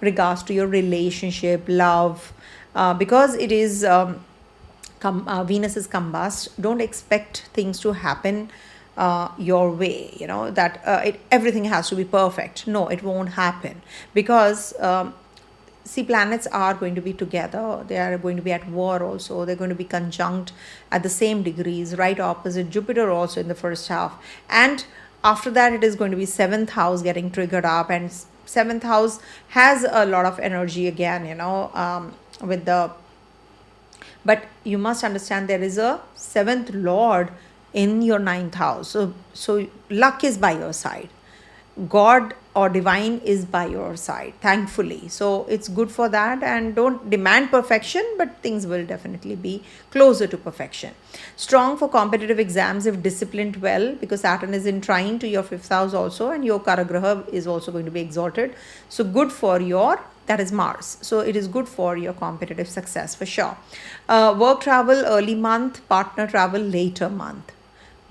[SPEAKER 1] regards to your relationship, love, because it is Venus is combust. Don't expect things to happen your way, that everything has to be perfect. No, it won't happen, because see, planets are going to be together. They are going to be at war also. They're going to be conjunct at the same degrees, right opposite Jupiter also in the first half. And after that, it is going to be 7th house getting triggered up, and 7th house has a lot of energy again, with the, but you must understand there is a 7th lord in your 9th house. So luck is by your side. God or divine is by your side, thankfully. So it's good for that. And don't demand perfection, but things will definitely be closer to perfection. Strong for competitive exams if disciplined well, because Saturn is in trine to your 5th house also, and your Karagraha is also going to be exalted. So good for your, that is Mars. So it is good for your competitive success for sure. Work travel early month, partner travel later month,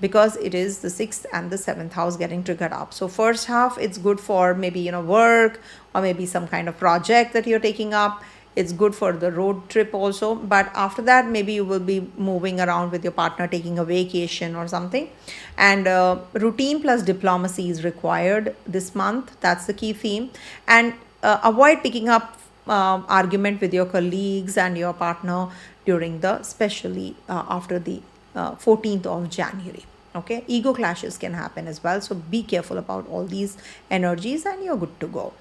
[SPEAKER 1] because it is the 6th and the 7th house getting triggered up. So first half, it's good for maybe, work, or maybe some kind of project that you're taking up. It's good for the road trip also. But after that, maybe you will be moving around with your partner, taking a vacation or something. And routine plus diplomacy is required this month. That's the key theme. And avoid picking up argument with your colleagues and your partner during the, especially after the 14th of January. Okay, ego clashes can happen as well, so be careful about all these energies and you're good to go.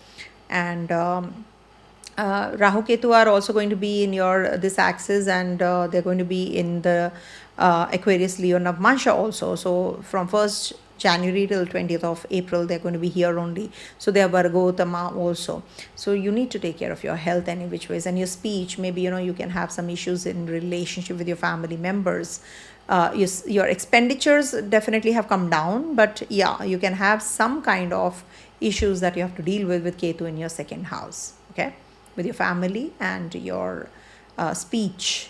[SPEAKER 1] And Rahu Ketu are also going to be in your this axis, and they're going to be in the Aquarius Leo Navmansha also. So from 1st January till 20th of April, they're going to be here only. So they are Virgo Tama also. So you need to take care of your health any which ways, and your speech. Maybe you can have some issues in relationship with your family members. Your expenditures definitely have come down, but yeah, you can have some kind of issues that you have to deal with Ketu in your 2nd house. Okay, with your family and your speech.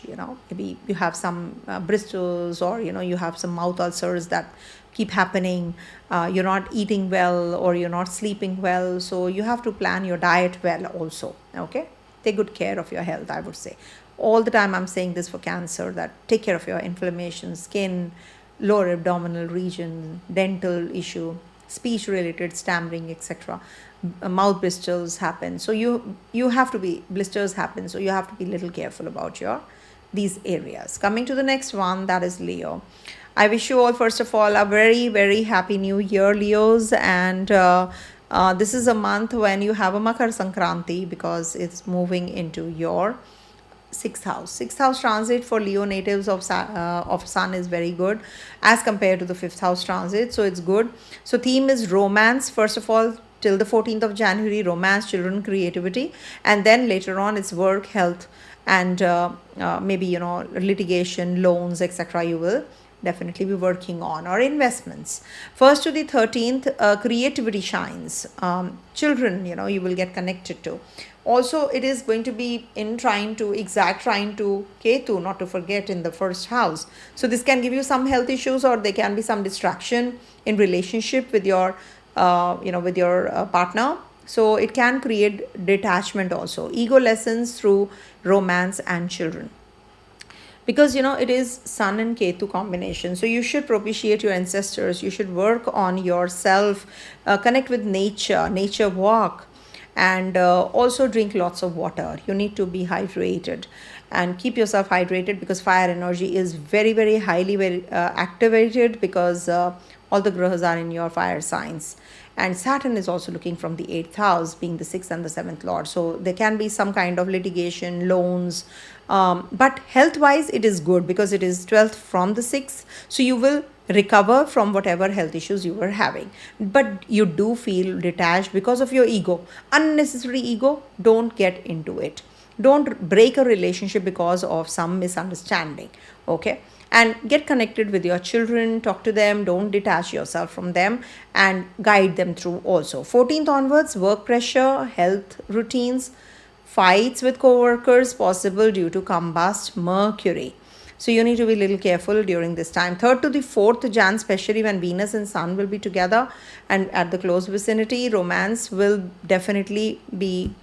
[SPEAKER 1] Maybe you have some bristles, or you have some mouth ulcers that keep happening. You're not eating well, or you're not sleeping well, so you have to plan your diet well also. Okay, take good care of your health, I would say. All the time I'm saying this for Cancer, that take care of your inflammation, skin, lower abdominal region, dental issue, speech related, stammering, etc. Mouth blisters happen, so you have to be, blisters happen, so you have to be little careful about these areas. Coming to the next one, that is Leo. I wish you all, first of all, a very, very happy new year, Leos. And this is a month when you have a Makar Sankranti, because it's moving into your 6th house. 6th house transit for Leo natives of Sun is very good as compared to the 5th house transit. So it's good. So theme is romance, first of all, till the 14th of January, romance, children, creativity. And then later on, it's work, health, and maybe, litigation, loans, etc. you will definitely be working on, or investments. 1st to the 13th, creativity shines. Children, you will get connected to. Also, it is going to be in trying to Ketu, not to forget, in the 1st house. So this can give you some health issues, or there can be some distraction in relationship with your, with your partner. So it can create detachment also. Ego lessons through romance and children. Because, it is Sun and Ketu combination. So you should propitiate your ancestors. You should work on yourself, connect with nature walk. And also drink lots of water. You need to be hydrated and keep yourself hydrated, because fire energy is very, very highly activated, because All the grahas are in your fire signs. And Saturn is also looking from the 8th house, being the 6th and the 7th lord. So there can be some kind of litigation, loans. But health-wise, it is good because it is 12th from the 6th. So you will recover from whatever health issues you were having. But you do feel detached because of your ego. Unnecessary ego, don't get into it. Don't break a relationship because of some misunderstanding. Okay? And get connected with your children, talk to them, don't detach yourself from them, and guide them through also. 14th onwards, work pressure, health routines, fights with co-workers possible due to combust Mercury. So you need to be a little careful during this time. 3rd to the 4th Jan, especially when Venus and Sun will be together and at the close vicinity, romance will definitely be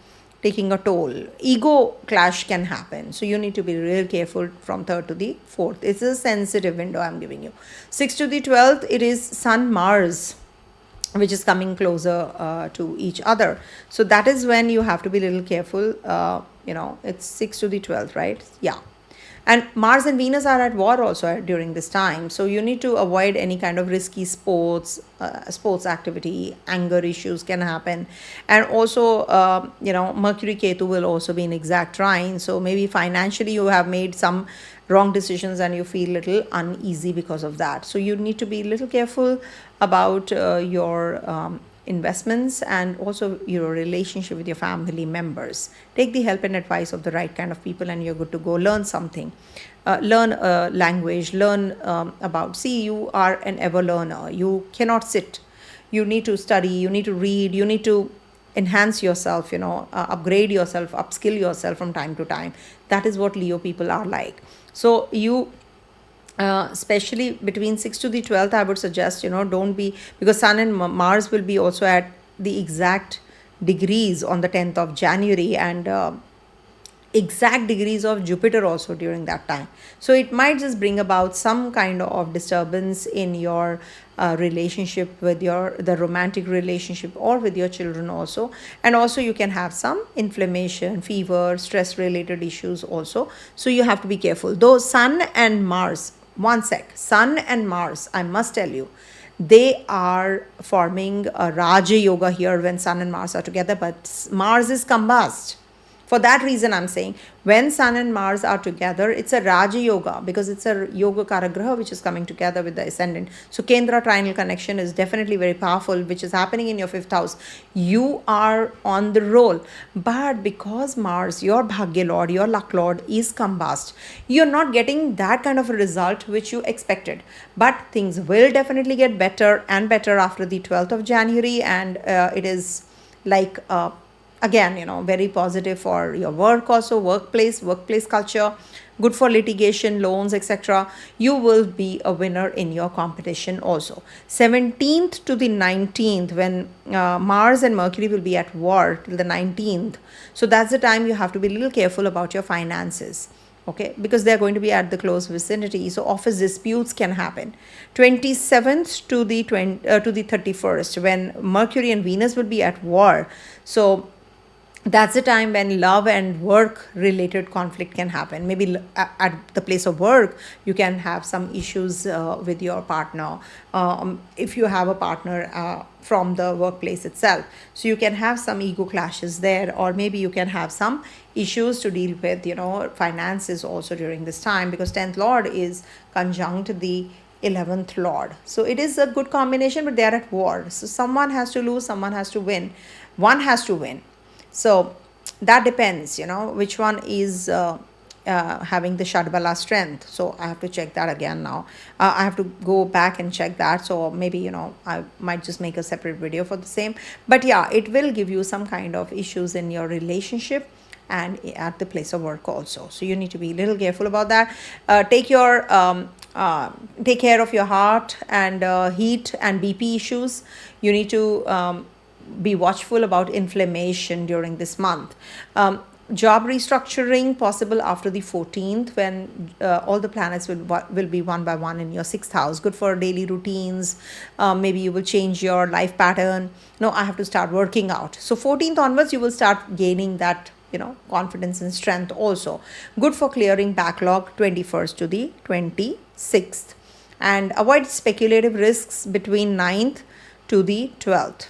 [SPEAKER 1] taking a toll. Ego clash can happen. So you need to be real careful from 3rd to the 4th. It's a sensitive window I'm giving you. 6th to the 12th, it is Sun Mars, which is coming closer to each other. So that is when you have to be a little careful. It's 6th to the 12th, right? Yeah. And Mars and Venus are at war also during this time. So you need to avoid any kind of risky sports activity. Anger issues can happen. And also, Mercury Ketu will also be in exact trine. So maybe financially you have made some wrong decisions and you feel a little uneasy because of that. So you need to be a little careful about your investments and also your relationship with your family members. Take the help and advice of the right kind of people and you're good to go. Learn something. Learn a language. Learn you are an ever learner. You cannot sit. You need to study. You need to read. You need to enhance yourself, upgrade yourself, upskill yourself from time to time. That is what Leo people are like. So you especially between 6th to the 12th, I would suggest, don't be, because Sun and Mars will be also at the exact degrees on the 10th of January and exact degrees of Jupiter also during that time. So it might just bring about some kind of disturbance in your relationship with the romantic relationship or with your children also. And also you can have some inflammation, fever, stress related issues also. So you have to be careful. Though Sun and Mars, Sun and Mars, I must tell you, they are forming a Raja Yoga here when Sun and Mars are together, but Mars is combust. For that reason, I'm saying when Sun and Mars are together, it's a Raja Yoga because it's a Yoga Karagraha which is coming together with the ascendant. So Kendra trinal connection is definitely very powerful, which is happening in your 5th house. You are on the roll. But because Mars, your Bhagya Lord, your Luck Lord is combust, you're not getting that kind of a result which you expected. But things will definitely get better and better after the 12th of January. And it is like again, very positive for your work also, workplace culture, good for litigation, loans, etc. You will be a winner in your competition also. 17th to the 19th, when Mars and Mercury will be at war till the 19th. So that's the time you have to be a little careful about your finances. Okay, because they're going to be at the close vicinity, so office disputes can happen. 27th to the 31st, when Mercury and Venus will be at war. So that's the time when love and work related conflict can happen. Maybe at the place of work, you can have some issues with your partner. If you have a partner from the workplace itself. So you can have some ego clashes there, or maybe you can have some issues to deal with, finances also during this time, because 10th Lord is conjunct the 11th Lord. So it is a good combination, but they are at war. So someone has to lose, someone has to win. One has to win. So that depends, which one is having the Shadbala strength. So I have to check that again now. I have to go back and check that. So maybe, I might just make a separate video for the same. But yeah, it will give you some kind of issues in your relationship and at the place of work also. So you need to be a little careful about that. Take care of your heart and heat and BP issues. You need to be watchful about inflammation during this month. Job restructuring possible after the 14th, when all the planets will be one by one in your 6th house. Good for daily routines. Maybe you will change your life pattern. No, I have to start working out. So 14th onwards, you will start gaining that confidence and strength also. Good for clearing backlog 21st to the 26th. And avoid speculative risks between 9th to the 12th,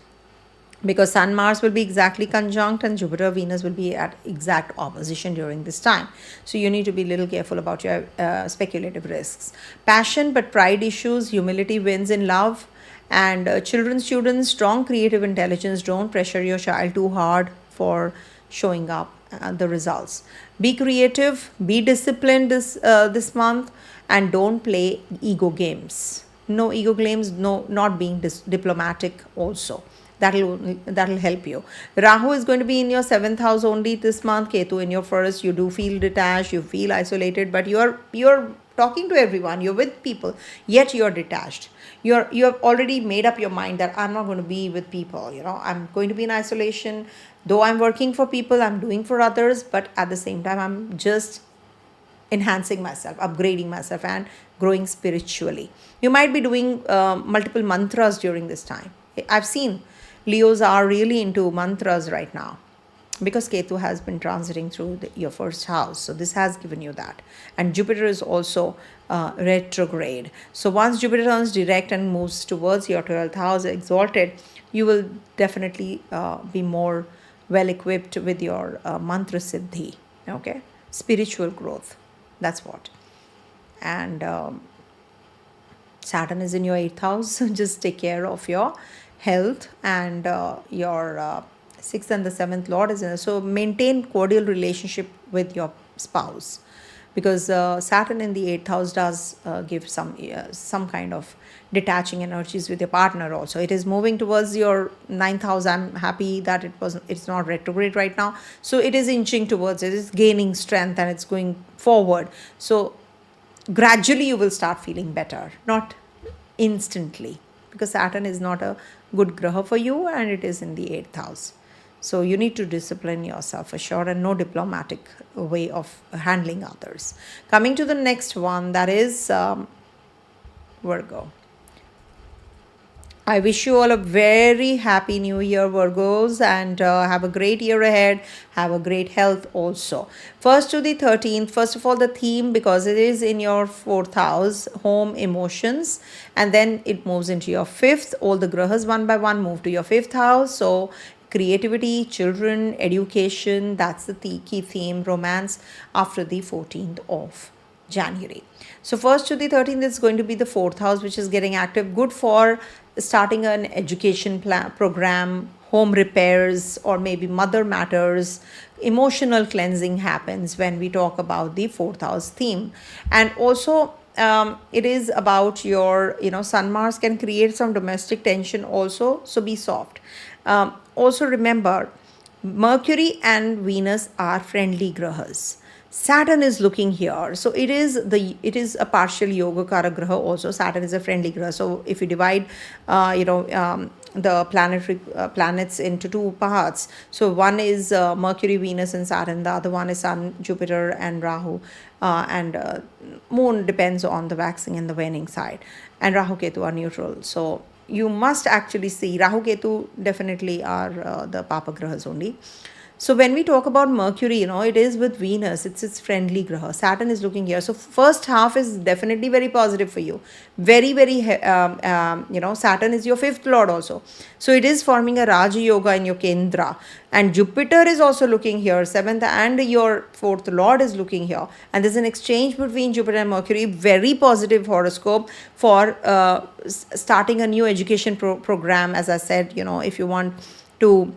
[SPEAKER 1] because Sun Mars will be exactly conjunct and Jupiter Venus will be at exact opposition during this time. So you need to be a little careful about your speculative risks. Passion but pride issues, humility wins in love. And children, students, strong creative intelligence. Don't pressure your child too hard for showing up the results. Be creative, be disciplined this month, and don't play ego games. No ego games, no, not being diplomatic also. That'll help you. Rahu is going to be in your 7th house only this month. Ketu in your first. You do feel detached, you feel isolated, but you're talking to everyone, you're with people, yet you're detached. You have already made up your mind that I'm not going to be with people, I'm going to be in isolation. Though I'm working for people, I'm doing for others, but at the same time I'm just enhancing myself, upgrading myself, and growing spiritually. You might be doing multiple mantras during this time. I've seen Leos are really into mantras right now, because Ketu has been transiting through your first house. So this has given you that. And Jupiter is also retrograde. So once Jupiter turns direct and moves towards your 12th house, exalted, you will definitely be more well equipped with your mantra siddhi. Okay? Spiritual growth. That's what. And Saturn is in your 8th house. So just take care of your health, and your 6th and the 7th lord is in it. So maintain cordial relationship with your spouse, because Saturn in the 8th house does give some kind of detaching energies with your partner also. It is moving towards your 9th house. I'm happy that it's not retrograde right now. So it is inching towards it. It's gaining strength and it's going forward. So gradually you will start feeling better, not instantly, because Saturn is not a good graha for you and it is in the 8th house. So you need to discipline yourself for sure, and no diplomatic way of handling others. Coming to the next one, that is Virgo. I wish you all a very happy new year, Virgos, and have a great year ahead. Have a great health also. 1st to the 13th, first of all, the theme, because it is in your 4th house, home, emotions, and then it moves into your 5th. All the grahas one by one move to your 5th house. So creativity, children, education, that's the key theme. Romance after the 14th of January. So 1st to the 13th is going to be the 4th house, which is getting active. Good for starting an education program, home repairs, or maybe mother matters. Emotional cleansing happens when we talk about the 4th house theme. And also it is about your, Sun Mars can create some domestic tension also. So be soft. Also remember, Mercury and Venus are friendly grahas. Saturn is looking here, so it is a partial Yogacara graha also. Saturn is a friendly graha. So if you divide, the planets into two parts. So one is Mercury, Venus, and Saturn. The other one is Sun, Jupiter, and Rahu, and Moon depends on the waxing and the waning side. And Rahu, Ketu are neutral. So you must actually see Rahu, Ketu definitely are the Papa grahas only. So when we talk about Mercury, it is with Venus. It's its friendly graha. Saturn is looking here. So first half is definitely very positive for you. Very, very, Saturn is your 5th lord also. So it is forming a Raja Yoga in your Kendra. And Jupiter is also looking here. 7th and your 4th lord is looking here. And there's an exchange between Jupiter and Mercury. Very positive horoscope for starting a new education program. As I said, if you want to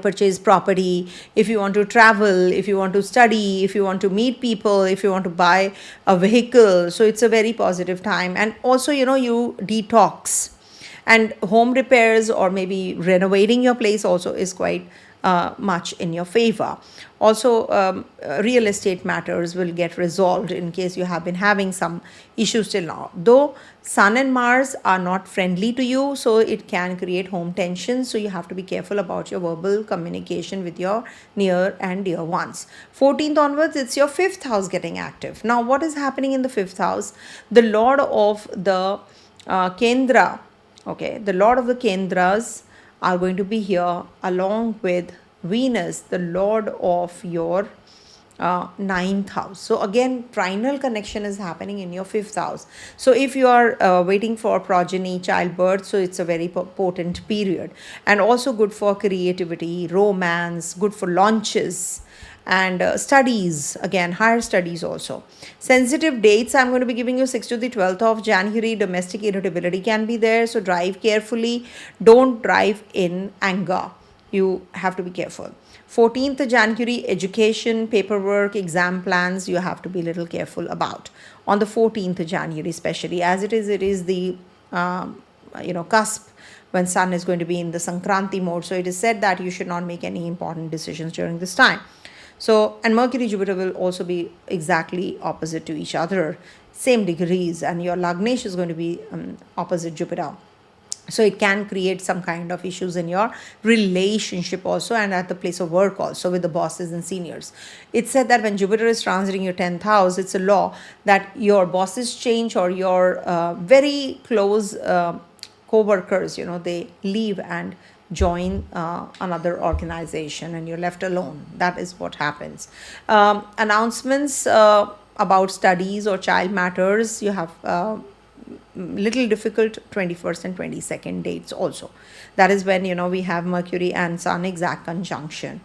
[SPEAKER 1] purchase property, if you want to travel, if you want to study, if you want to meet people, if you want to buy a vehicle. So it's a very positive time. And also, you detox, and home repairs or maybe renovating your place also is quite much in your favor. Also, real estate matters will get resolved in case you have been having some issues till now. Though Sun and Mars are not friendly to you, so it can create home tension. So you have to be careful about your verbal communication with your near and dear ones. 14th onwards, it's your 5th house getting active. Now, what is happening in the 5th house? The Lord of the Kendra, the Lord of the Kendras are going to be here along with Venus, the Lord of your ninth house. So again, trinal connection is happening in your fifth house. So if you are waiting for progeny, childbirth, so it's a very potent period, and also good for creativity, romance, good for launches, and studies, again higher studies also. Sensitive dates, I'm going to be giving you 6th to the 12th of January. Domestic irritability can be there, so drive carefully. Don't drive in anger, you have to be careful. 14th January, education, paperwork, exam plans, you have to be a little careful about on the 14th January, especially as it is the cusp when sun is going to be in the Sankranti mode. So it is said that you should not make any important decisions during this time. So, and Mercury Jupiter will also be exactly opposite to each other, same degrees, and your Lagnesh is going to be opposite Jupiter. So it can create some kind of issues in your relationship also, and at the place of work also with the bosses and seniors. It's said that when Jupiter is transiting your 10th house, it's a law that your bosses change, or your very close co-workers, they leave and join another organization, and you're left alone. That is what happens. Announcements about studies or child matters, you have little difficult 21st and 22nd dates also. That is when we have Mercury and Sun exact conjunction.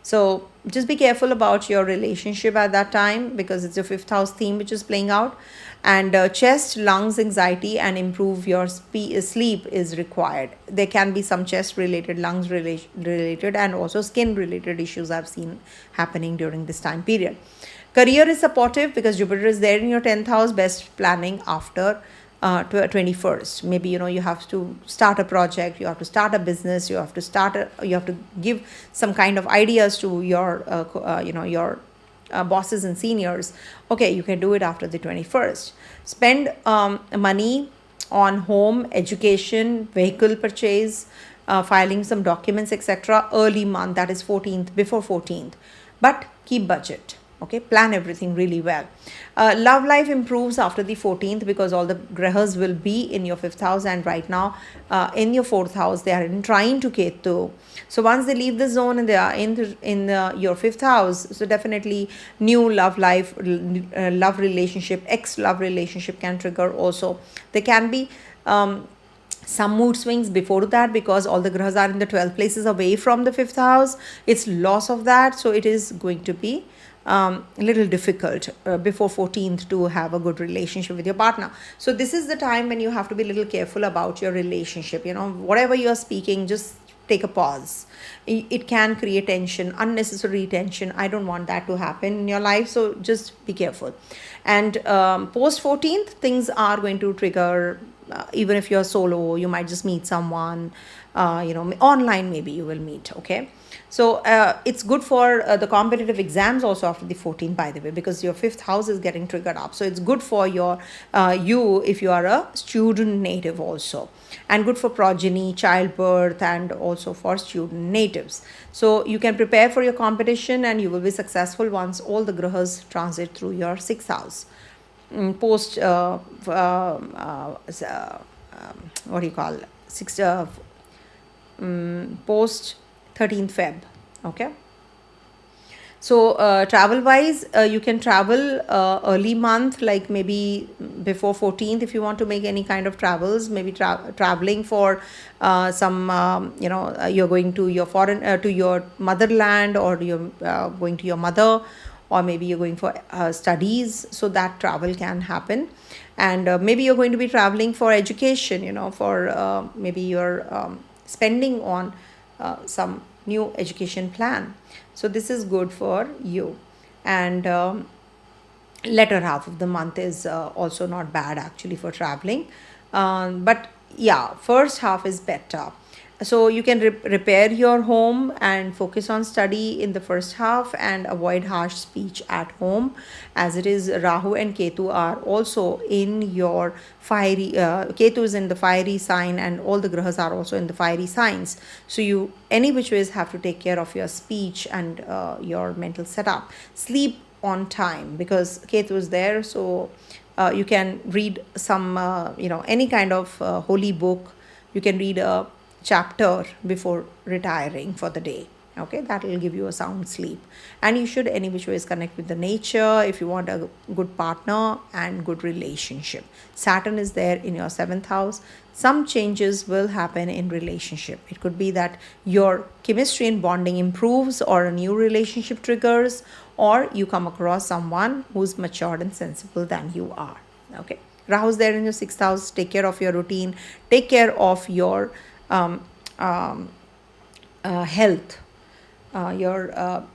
[SPEAKER 1] So just be careful about your relationship at that time, because it's your fifth house theme which is playing out. And chest, lungs, anxiety, and improve your sleep is required. There can be some chest related, lungs related, and also skin related issues I've seen happening during this time period. Career is supportive because Jupiter is there in your 10th house. Best planning after 21st. Maybe you have to start a project, you have to start a business, you have to give some kind of ideas to your your bosses and seniors. Okay, you can do it after the 21st. Spend money on home, education, vehicle purchase, filing some documents, etc. early month, that is 14th, before 14th. But keep budget. Okay, plan everything really well. Love life improves after the 14th because all the grahas will be in your 5th house, and right now in your 4th house they are in trine to Ketu. So once they leave the zone and they are in your 5th house, so definitely new love life, love relationship, ex-love relationship can trigger also. There can be some mood swings before that because all the grahas are in the 12 places away from the 5th house. It's loss of that, so it is going to be a little difficult before 14th to have a good relationship with your partner. So this is the time when you have to be a little careful about your relationship. Whatever you are speaking, just take a pause. It can create tension, unnecessary tension. I don't want that to happen in your life, so just be careful. And post 14th, things are going to trigger. Even if you're solo, you might just meet someone, online maybe you will meet. Okay, so it's good for the competitive exams also after the 14th, by the way, because your 5th house is getting triggered up. So it's good for your you if you are a student native also, and good for progeny, childbirth, and also for student natives. So you can prepare for your competition and you will be successful once all the grahas transit through your 6th house. Post what do you call post 13th Feb. Okay, so travel wise, you can travel early month, like maybe before 14th if you want to make any kind of travels, maybe traveling for some you're going to your foreign to your motherland, or you're going to your mother, or maybe you're going for studies, so that travel can happen. And maybe you're going to be traveling for education, for maybe you're spending on some new education plan. So this is good for you. And latter half of the month is also not bad actually for traveling. But yeah, first half is better. So you can repair your home and focus on study in the first half and avoid harsh speech at home, as it is Rahu and Ketu are also in your fiery, Ketu is in the fiery sign, and all the grahas are also in the fiery signs. So you any which ways have to take care of your speech and your mental setup. Sleep on time because Ketu is there. So you can read some, any kind of holy book. You can read a chapter before retiring for the day. Okay, that will give you a sound sleep. And you should any which ways connect with the nature if you want a good partner and good relationship. Saturn is there in your 7th house. Some changes will happen in relationship. It could be that your chemistry and bonding improves, or a new relationship triggers, or you come across someone who's matured and sensible than you are. Okay, Rahu's there in your 6th house. Take care of your routine, take care of your health, your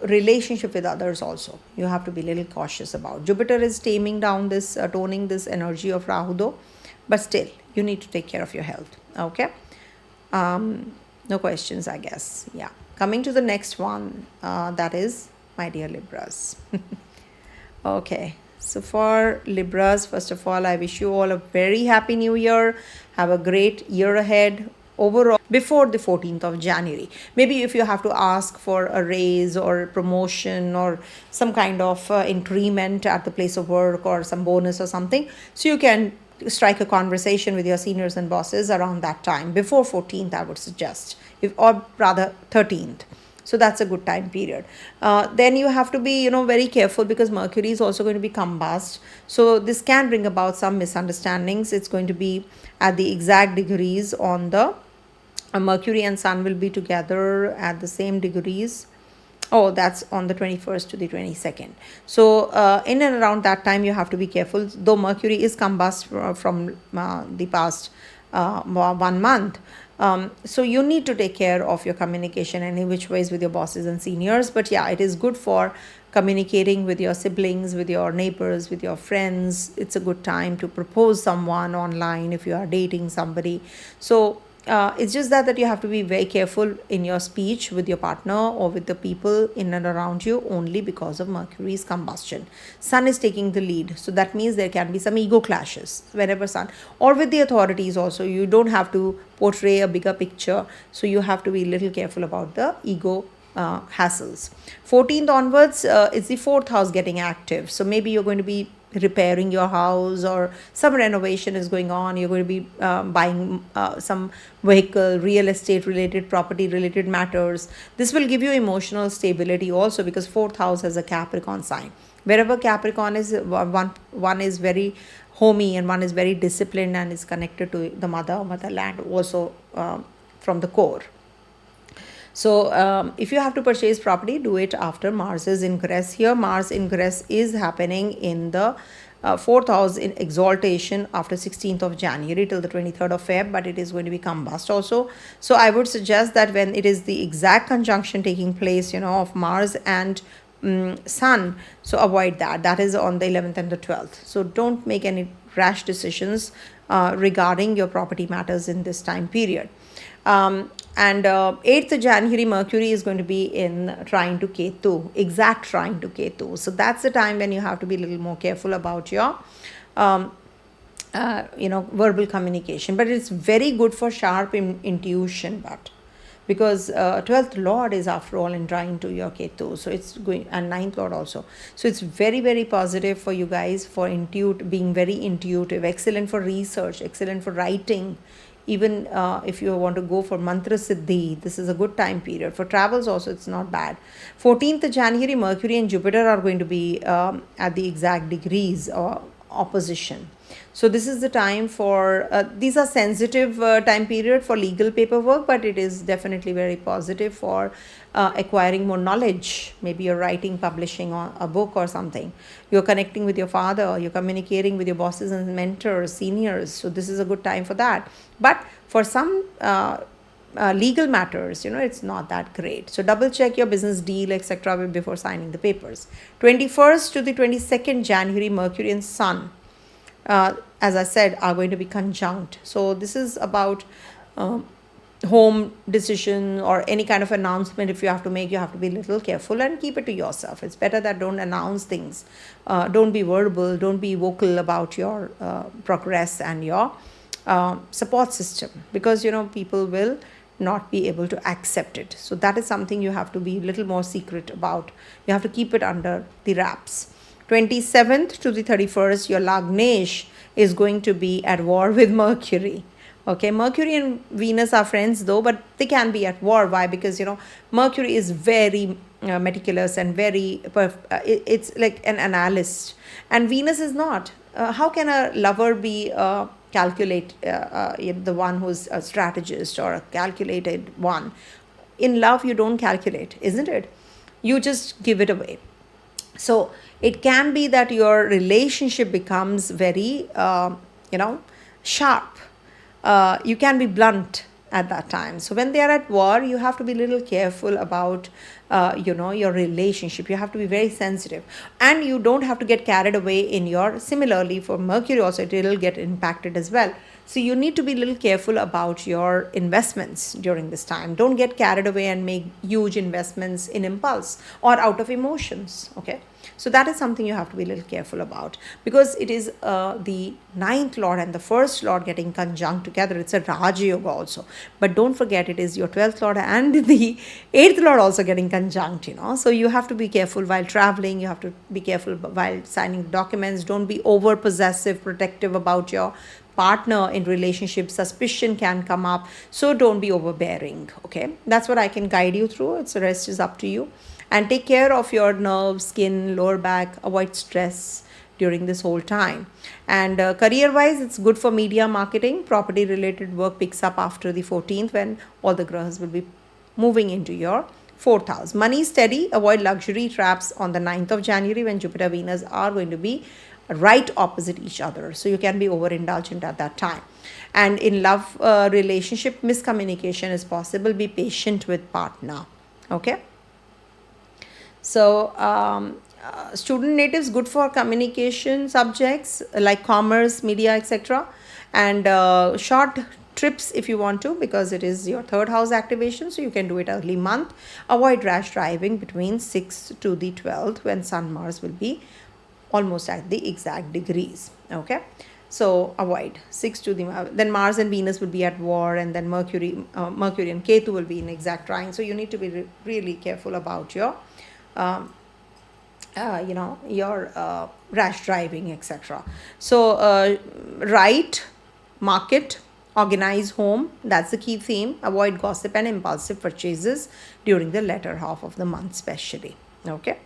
[SPEAKER 1] relationship with others also. You have to be a little cautious about. Jupiter is taming down this, toning this energy of Rahu though, but still you need to take care of your health. Okay, no questions, I guess. Yeah, coming to the next one, that is my dear Libras. Okay, so for Libras, first of all, I wish you all a very happy new year. Have a great year ahead overall before the 14th of January. Maybe if you have to ask for a raise or promotion or some kind of increment at the place of work or some bonus or something, so you can strike a conversation with your seniors and bosses around that time. Before 14th, I would suggest, or rather 13th. So that's a good time period. Then you have to be, very careful, because Mercury is also going to be combust. So this can bring about some misunderstandings. It's going to be at the exact degrees on the Mercury and Sun will be together at the same degrees. Oh, that's on the 21st to the 22nd. So in and around that time, you have to be careful. Though Mercury is combust from the past 1 month. So you need to take care of your communication any which ways with your bosses and seniors. But yeah, it is good for communicating with your siblings, with your neighbors, with your friends. It's a good time to propose someone online if you are dating somebody. So it's just that you have to be very careful in your speech with your partner or with the people in and around you, only because of Mercury's combustion. Sun is taking the lead. So that means there can be some ego clashes whenever Sun, or with the authorities also. You don't have to portray a bigger picture. So you have to be a little careful about the ego hassles. 14th onwards, it's the 4th house getting active. So maybe you're going to be repairing your house, or some renovation is going on. You're going to be buying some vehicle, real estate related, property related matters. This will give you emotional stability also, because 4th house has a Capricorn sign. Wherever Capricorn is, one is very homey and one is very disciplined and is connected to the motherland also from the core. So if you have to purchase property, do it after Mars's ingress. Here Mars ingress is happening in the 4th house in exaltation after 16th of January till the 23rd of Feb, but it is going to be combust also. So I would suggest that when it is the exact conjunction taking place, of Mars and Sun, so avoid that. That is on the 11th and the 12th. So don't make any rash decisions regarding your property matters in this time period. And 8th January, Mercury is going to be in trine to Ketu, exact trine to Ketu. So that's the time when you have to be a little more careful about your, verbal communication. But it's very good for sharp intuition, but because 12th Lord is after all in trine to your Ketu. So it's going, and 9th Lord also. So it's very, very positive for you guys for being very intuitive, excellent for research, excellent for writing. Even if you want to go for mantra siddhi, this is a good time period. For travels also, it's not bad. 14th January, Mercury and Jupiter are going to be at the exact degrees or opposition. So this is the time for, these are sensitive time period for legal paperwork, but it is definitely very positive for acquiring more knowledge. Maybe you're writing, publishing a book or something. You're connecting with your father, you're communicating with your bosses and mentors, seniors. So this is a good time for that. But for some legal matters, it's not that great. So double check your business deal, etc. before signing the papers. 21st to the 22nd January, Mercury and Sun, as I said, are going to be conjunct. So this is about home decision or any kind of announcement. If you have to make, you have to be a little careful and keep it to yourself. It's better that don't announce things. Don't be verbal, don't be vocal about your progress and your support system, because people will not be able to accept it. So that is something you have to be a little more secret about. You have to keep it under the wraps. 27th to the 31st, your Lagnesh is going to be at war with Mercury. Okay, Mercury and Venus are friends though, but they can be at war. Why? Because Mercury is very meticulous and very it's like an analyst, and Venus is not. How can a lover be the one who's a strategist or a calculated one? In love, you don't calculate, isn't it? You just give it away. So it can be that your relationship becomes very sharp. You can be blunt at that time. So when they are at war, you have to be a little careful about your relationship. You have to be very sensitive, and you don't have to get carried away in your. Similarly for Mercury also, it will get impacted as well. So you need to be a little careful about your investments during this time. Don't get carried away and make huge investments in impulse or out of emotions. Okay. So that is something you have to be a little careful about, because it is the ninth lord and the first lord getting conjunct together. It's a Raja Yoga also. But don't forget, it is your 12th lord and the 8th lord also getting conjunct, So you have to be careful while traveling. You have to be careful while signing documents. Don't be over possessive, protective about your partner in relationship. Suspicion can come up, so don't be overbearing. Okay, that's what I can guide you through. It's the rest is up to you. And take care of your nerves, skin, lower back. Avoid stress during this whole time. And career wise, it's good for media, marketing. Property related work picks up after the 14th, when all the grahas will be moving into your 4th house. Money steady. Avoid luxury traps on the 9th of January, when Jupiter Venus are going to be right opposite each other. So you can be overindulgent at that time. And in love relationship, miscommunication is possible. Be patient with partner. Okay. So student natives, good for communication subjects like commerce, media, etc. And short trips if you want to, because it is your 3rd house activation, so you can do it early month. Avoid rash driving between 6th to the 12th, when Sun Mars will be almost at the exact degrees. Okay, so avoid 6 to the then Mars and Venus will be at war, and then Mercury and Ketu will be in exact trine. So you need to be really careful about your rash driving, etc. So write, market, organize home. That's the key theme. Avoid gossip and impulsive purchases during the latter half of the month, especially. Okay,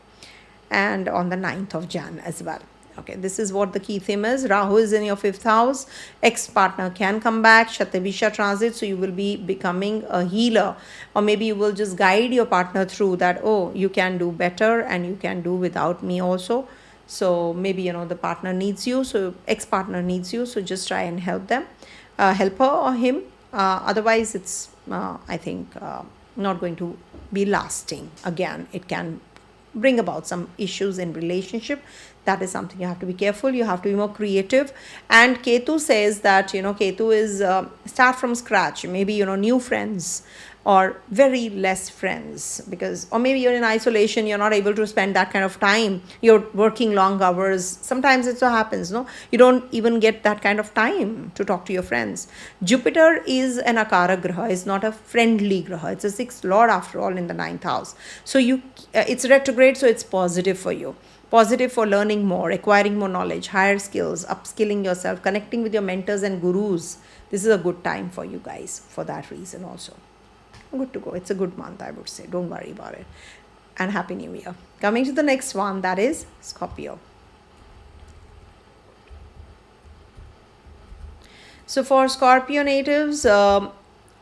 [SPEAKER 1] and on the 9th of Jan as well. Okay, this is what the key theme is. Rahu is in your 5th house. Ex-partner can come back. Shatabisha transit, so you will be becoming a healer, or maybe you will just guide your partner through that. Oh, you can do better and you can do without me also. So maybe the partner needs you, so ex-partner needs you, so just try and help them, help her or him. Otherwise it's I think not going to be lasting. Again, it can bring about some issues in relationship. That is something you have to be careful. You have to be more creative. And Ketu says that Ketu is start from scratch. Maybe new friends or very less friends, because or maybe you're in isolation, you're not able to spend that kind of time, you're working long hours. Sometimes it so happens you don't even get that kind of time to talk to your friends. Jupiter is an akara graha, is not a friendly graha. It's a 6th lord after all in the 9th house. So it's retrograde, so it's positive for you. Positive for learning more, acquiring more knowledge, higher skills, upskilling yourself, connecting with your mentors and gurus. This is a good time for you guys for that reason also. Good to go. It's a good month, I would say. Don't worry about it. And Happy New Year. Coming to the next one, that is Scorpio. So for Scorpio natives,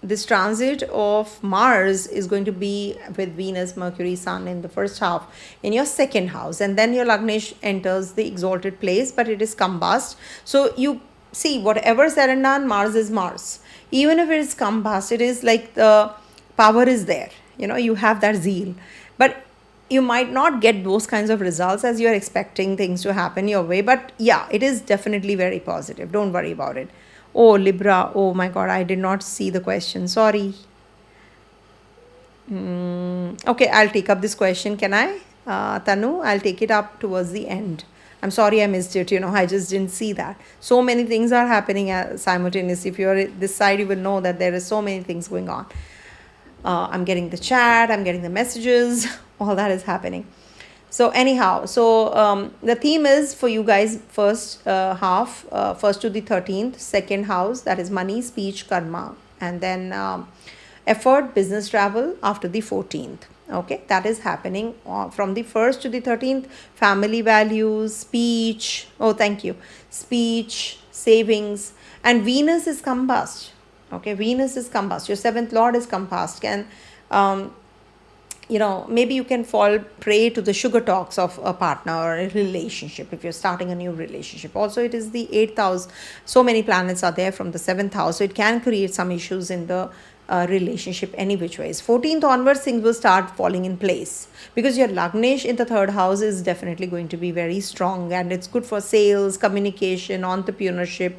[SPEAKER 1] this transit of Mars is going to be with Venus, Mercury, Sun in the first half in your 2nd house, and then your Lagnesh enters the exalted place, but it is combust. So you see, whatever said and done, Mars is Mars. Even if it is combust, it is like the power is there. You have that zeal, but you might not get those kinds of results as you're expecting things to happen your way. But yeah, it is definitely very positive. Don't worry about it. Oh, Libra. Oh my God, I did not see the question. Sorry. Okay, I'll take up this question. Can I? Tanu, I'll take it up towards the end. I'm sorry I missed it. I just didn't see that. So many things are happening simultaneously. If you're this side, you will know that there is so many things going on. I'm getting the chat. I'm getting the messages. All that is happening. So anyhow, the theme is for you guys, first half, first to the 13th, second house, that is money, speech, karma, and then effort, business, travel after the 14th. Okay, that is happening from the 1st to the 13th. Family values, speech, oh thank you, speech, savings, and Venus is combust. Okay, Venus is combust, your 7th lord is combust. And maybe you can fall prey to the sugar talks of a partner or a relationship if you're starting a new relationship. Also, it is the 8th house. So many planets are there from the 7th house. So it can create some issues in the relationship any which ways. 14th onwards, things will start falling in place because your Lagnesh in the 3rd house is definitely going to be very strong, and it's good for sales, communication, entrepreneurship,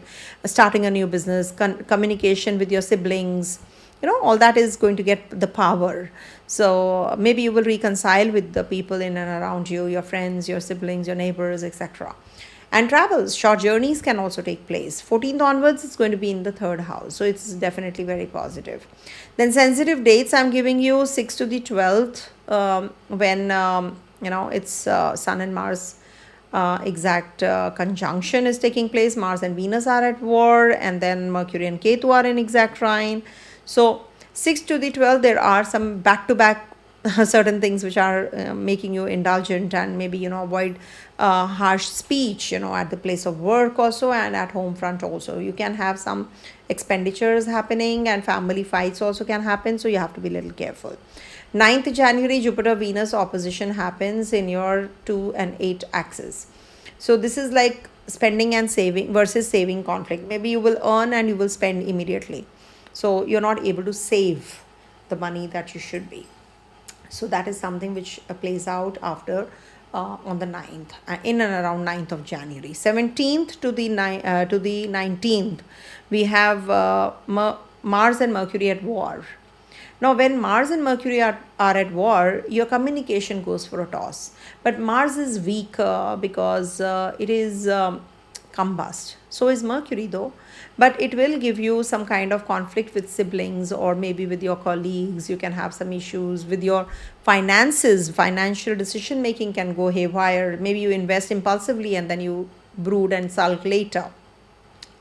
[SPEAKER 1] starting a new business, communication with your siblings. All that is going to get the power. So maybe you will reconcile with the people in and around you, your friends, your siblings, your neighbors, etc. And travels, short journeys can also take place. 14th onwards, it's going to be in the 3rd house. So it's definitely very positive. Then sensitive dates, I'm giving you 6th to the 12th, when, it's Sun and Mars exact conjunction is taking place. Mars and Venus are at war, and then Mercury and Ketu are in exact trine. So 6th to the 12th, there are some back-to-back certain things which are making you indulgent, and maybe avoid harsh speech at the place of work also, and at home front also. You can have some expenditures happening, and family fights also can happen, so you have to be a little careful. 9th January, Jupiter Venus opposition happens in your 2 and 8 axis. So this is like spending and saving versus saving conflict. Maybe you will earn and you will spend immediately, so you're not able to save the money that you should be. So that is something which plays out after on the 9th, in and around 9th of January. 17th to the 19th, we have Mars and Mercury at war. Now, when Mars and Mercury are at war, your communication goes for a toss. But Mars is weak because it is combust. So is Mercury though. But it will give you some kind of conflict with siblings, or maybe with your colleagues. You can have some issues with your finances. Financial decision making can go haywire. Maybe you invest impulsively and then you brood and sulk later.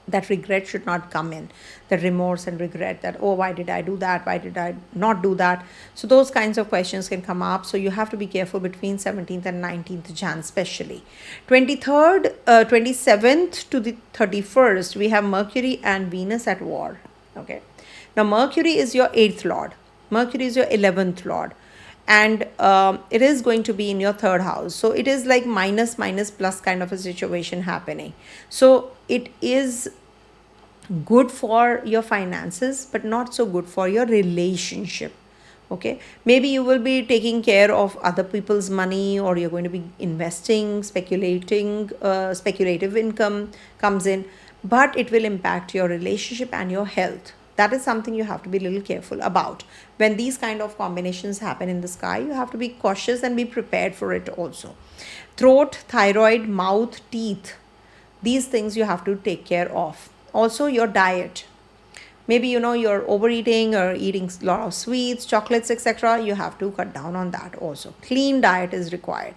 [SPEAKER 1] That regret should not come in. That remorse and regret, that, oh, why did I do that? Why did I not do that? So those kinds of questions can come up. So you have to be careful between 17th and 19th Jan especially. 23rd, 27th to the 31st, we have Mercury and Venus at war. Okay. Now Mercury is your 8th lord. Mercury is your 11th lord. And it is going to be in your 3rd house. So it is like minus plus kind of a situation happening. So it is good for your finances, but not so good for your relationship. Okay, maybe you will be taking care of other people's money, or you're going to be investing, speculating, speculative income comes in, but it will impact your relationship and your health. That is something you have to be a little careful about. When these kind of combinations happen in the sky, you have to be cautious and be prepared for it also. Throat, thyroid, mouth, teeth, these things you have to take care of. Also your diet. Maybe you're overeating or eating a lot of sweets, chocolates, etc. You have to cut down on that also. Clean diet is required.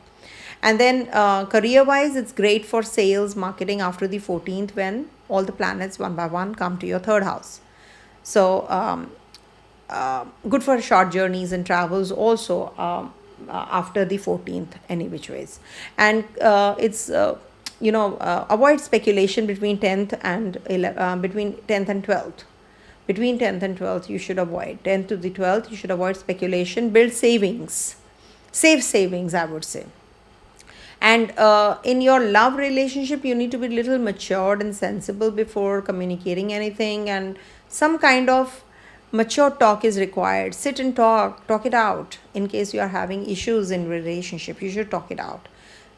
[SPEAKER 1] And then career-wise, it's great for sales, marketing after the 14th, when all the planets one by one come to your 3rd house. So good for short journeys and travels also after the 14th, any which ways. And it's avoid speculation between 10th and between 10th and 12th. Between 10th and 12th, you should avoid. 10th to the 12th, you should avoid speculation. Build savings. Save savings, I would say. And in your love relationship, you need to be a little matured and sensible before communicating anything. And some kind of mature talk is required. Sit and talk it out. In case you are having issues in relationship, you should talk it out.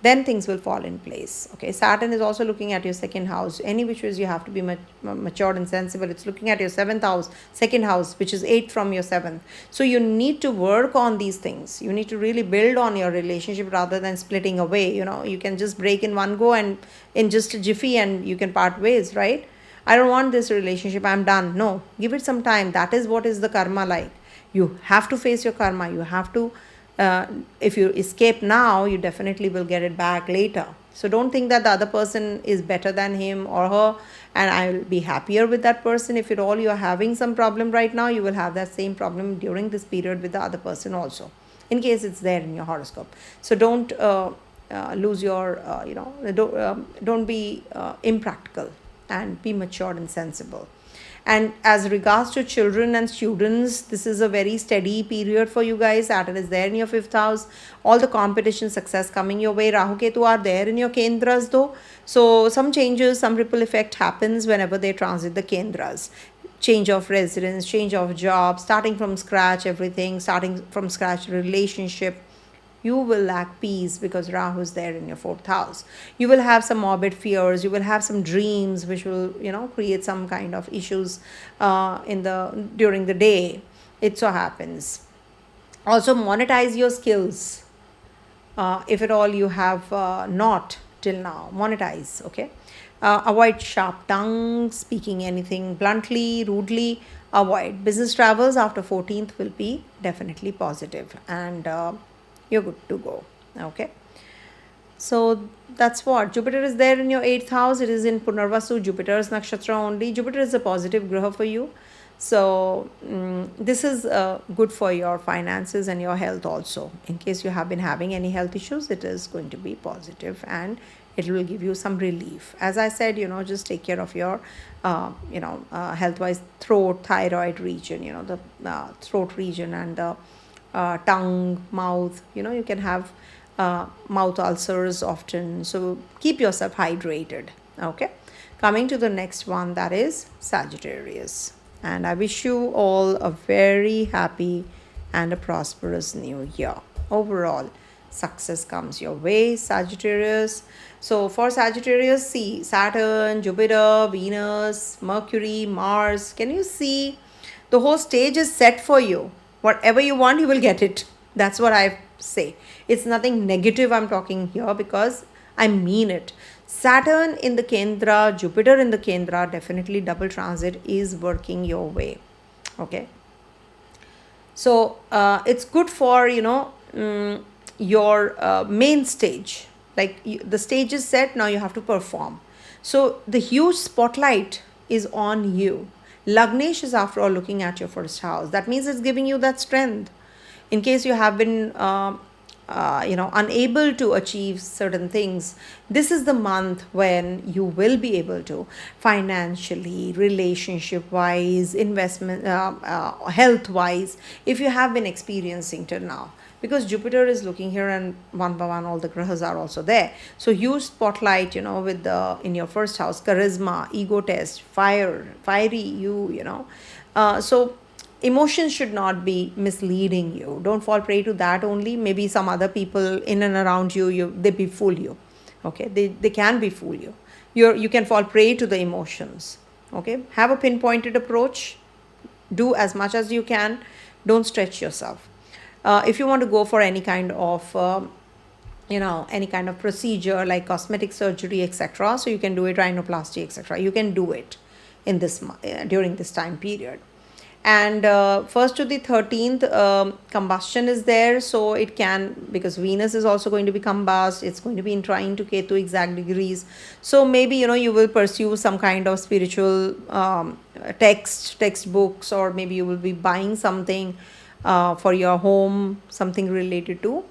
[SPEAKER 1] Then things will fall in place. Okay, Saturn is also looking at your 2nd house. Any which ways you have to be matured and sensible. It's looking at your 7th house, 2nd house, which is 8 from your 7th. So you need to work on these things. You need to really build on your relationship rather than splitting away. You can just break in one go and in just a jiffy, and you can part ways, right? I don't want this relationship, I'm done. No, give it some time. That is what is the karma like. You have to face your karma. You have to If you escape now, you definitely will get it back later. So don't think that the other person is better than him or her, and I'll be happier with that person. If at all you're having some problem right now, you will have that same problem during this period with the other person also, in case it's there in your horoscope. So don't lose your, don't be impractical, and be mature and sensible. And as regards to children and students, this is a very steady period for you guys. Saturn is there in your 5th house. All the competition, success coming your way. Rahu, Ketu are there in your Kendras though. So some changes, some ripple effect happens whenever they transit the Kendras. Change of residence, change of job, starting from scratch, everything, starting from scratch relationship. You will lack peace because Rahu is there in your 4th house. You will have some morbid fears. You will have some dreams which will, create some kind of issues during the day. It so happens. Also, monetize your skills. If at all you have not till now, monetize. Okay. Avoid sharp tongue, speaking anything bluntly, rudely. Avoid business travels after 14th will be definitely positive, and you're good to go. Okay, so that's what. Jupiter is there in your 8th house. It is in Punarvasu, Jupiter's nakshatra only. Jupiter is a positive graha for you, so this is good for your finances and your health also. In case you have been having any health issues, it is going to be positive, and it will give you some relief. As I said, just take care of your health wise, throat, thyroid region, the throat region, and the tongue, mouth. You can have mouth ulcers often, so keep yourself hydrated. Okay, coming to the next one, that is Sagittarius, and I wish you all a very happy and a prosperous new year. Overall success comes your way, Sagittarius. So for Sagittarius, see Saturn, Jupiter, Venus, Mercury, Mars. Can you see the whole stage is set for you? Whatever you want, you will get it. That's what I say. It's nothing negative I'm talking here, because I mean it. Saturn in the Kendra, Jupiter in the Kendra, definitely double transit is working your way. Okay. So it's good for, your main stage. Like the stage is set, now you have to perform. So the huge spotlight is on you. Lagnesh is after all looking at your 1st house. That means it's giving you that strength. In case you have been, unable to achieve certain things, this is the month when you will be able to, financially, relationship-wise, investment, health-wise, if you have been experiencing till now. Because Jupiter is looking here, and one by one all the grahas are also there. So huge spotlight, with the in your 1st house, charisma, ego test, fiery you. So emotions should not be misleading you. Don't fall prey to that only. Maybe some other people in and around you they befool you. Okay, they can befool you. You can fall prey to the emotions. Okay, have a pinpointed approach. Do as much as you can. Don't stretch yourself. If you want to go for any kind of any kind of procedure like cosmetic surgery, etc., so you can do it, rhinoplasty, etc., you can do it in this during this time period. And 1st to the 13th, combustion is there, so it can, because Venus is also going to be combust, it's going to be in trine to Ketu exact degrees. So maybe you will pursue some kind of spiritual textbooks, or maybe you will be buying something for your home, something related to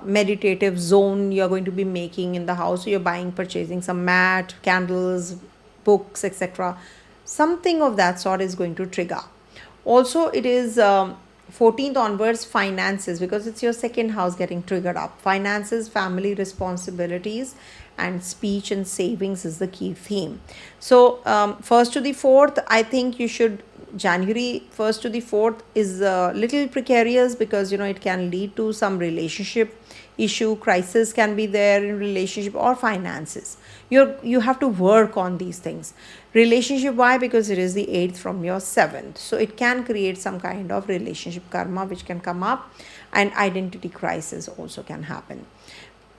[SPEAKER 1] meditative zone you're going to be making in the house. So you're purchasing some mat, candles, books, etc. Something of that sort is going to trigger. Also, it is 14th onwards, finances, because it's your 2nd house getting triggered up. Finances, family responsibilities, and speech and savings is the key theme. So 1st to the 4th, I think you should, January 1st to the 4th is a little precarious, because it can lead to some relationship issue, crisis can be there in relationship or finances. You have to work on these things. Relationship, why? Because it is the 8th from your 7th, so it can create some kind of relationship karma which can come up, and identity crisis also can happen.